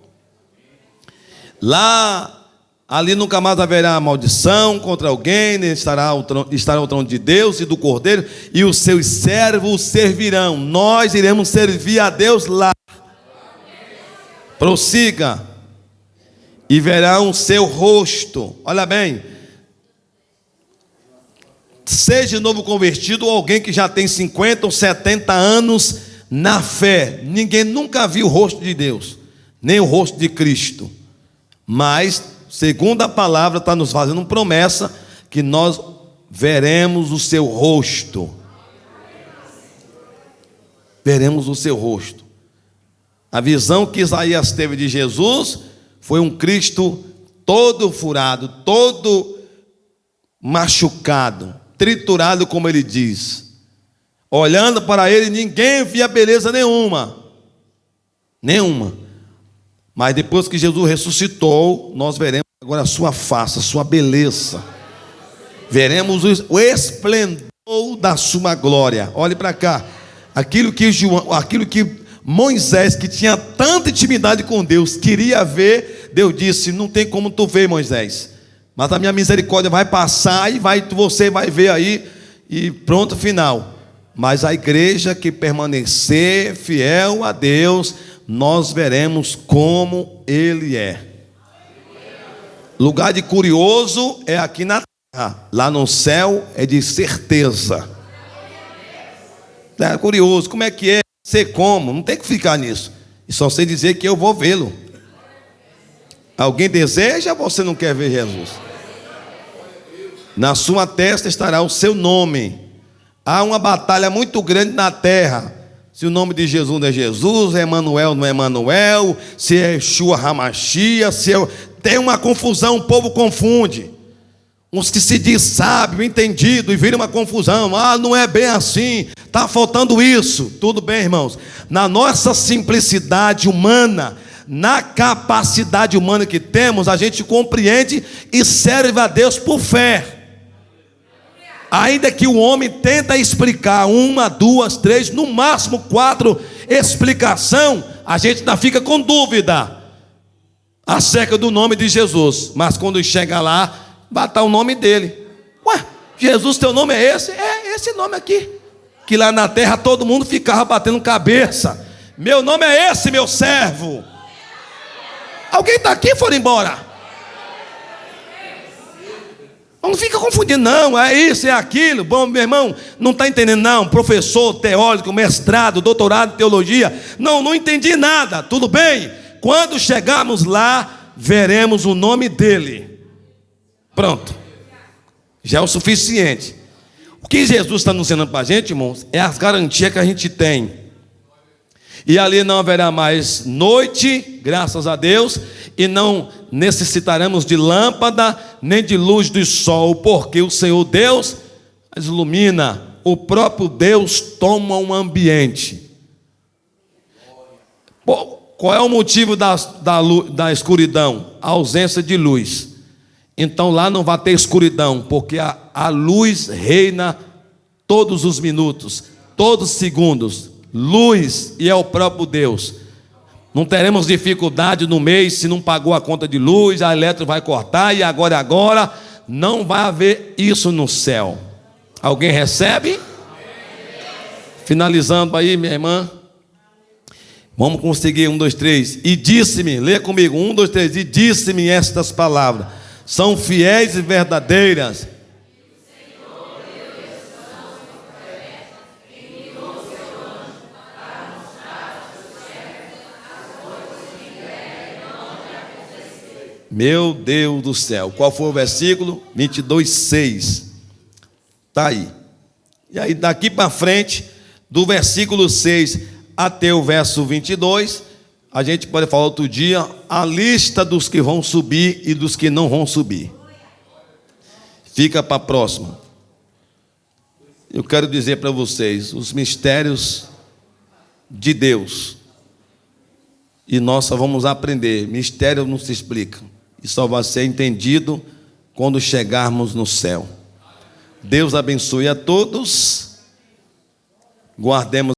Lá Ali nunca mais haverá maldição contra alguém, nem estará o trono de Deus e do Cordeiro, e os seus servos servirão. Nós iremos servir a Deus lá. Prossiga. E verão o seu rosto. Olha bem. Seja novo convertido ou alguém que já tem 50 ou 70 anos na fé. Ninguém nunca viu o rosto de Deus, nem o rosto de Cristo. Mas, segundo a palavra, está nos fazendo promessa que nós veremos o seu rosto. Veremos o seu rosto. A visão que Isaías teve de Jesus foi um Cristo todo furado, todo machucado, triturado, como ele diz. Olhando para ele, ninguém via beleza nenhuma. Nenhuma. Mas depois que Jesus ressuscitou, nós veremos agora a sua face, a sua beleza. Veremos o esplendor da sua glória. Olhe para cá. Aquilo que Moisés, que tinha tanta intimidade com Deus, queria ver, Deus disse: não tem como tu ver, Moisés, mas a minha misericórdia vai passar e você vai ver aí, e pronto, final. Mas a igreja que permanecer fiel a Deus, nós veremos como Ele é. Lugar de curioso é aqui na terra, lá no céu é de certeza. É curioso, como é que é? Sei como, não tem que ficar nisso. E só sei dizer que eu vou vê-lo. Alguém deseja ou você não quer ver Jesus? Na sua testa estará o seu nome. Há uma batalha muito grande na terra. Se o nome de Jesus não é Jesus, é Emanuel, não é Emanuel, se é Yeshua Hamashia, tem uma confusão, o povo confunde. Uns que se diz sábio, entendido, e vira uma confusão. Não é bem assim, está faltando isso. Tudo bem, irmãos. Na nossa simplicidade humana, na capacidade humana que temos, a gente compreende e serve a Deus por fé. Ainda que o homem tenta explicar 1, 2, 3, no máximo 4 explicação, a gente ainda fica com dúvida acerca do nome de Jesus. Mas quando chega lá, vai estar o nome dele. Ué, Jesus, teu nome é esse? É esse nome aqui. Que lá na terra todo mundo ficava batendo cabeça. Meu nome é esse, meu servo. Alguém está aqui e for embora? Não fica confundindo, não, é isso, é aquilo. Bom, meu irmão, não está entendendo, não. Professor, teórico, mestrado, doutorado em teologia. Não entendi nada, tudo bem? Quando chegarmos lá, veremos o nome dele. Pronto, já é o suficiente. O que Jesus está anunciando para a gente, irmãos, é as garantias que a gente tem. E ali não haverá mais noite, graças a Deus, e não necessitaremos de lâmpada, nem de luz do sol, porque o Senhor Deus as ilumina. O próprio Deus toma um ambiente. Qual é o motivo da escuridão? A ausência de luz. Então lá não vai ter escuridão, porque a luz reina todos os minutos, todos os segundos. Luz, e é o próprio Deus. Não teremos dificuldade no mês, se não pagou a conta de luz, a elétrica vai cortar, e agora, não vai haver isso no céu. Alguém recebe? Finalizando aí, minha irmã. Vamos conseguir, 1, 2, 3. E disse-me, lê comigo, 1, 2, 3. E disse-me estas palavras: são fiéis e verdadeiras. Meu Deus do céu. Qual foi o versículo? 22:6. Está aí. E aí daqui para frente, do versículo 6 até o verso 22, a gente pode falar outro dia, a lista dos que vão subir e dos que não vão subir. Fica para a próxima. Eu quero dizer para vocês, os mistérios de Deus, e nós só vamos aprender. Mistério não se explica, e só vai ser entendido quando chegarmos no céu. Deus abençoe a todos. Guardemos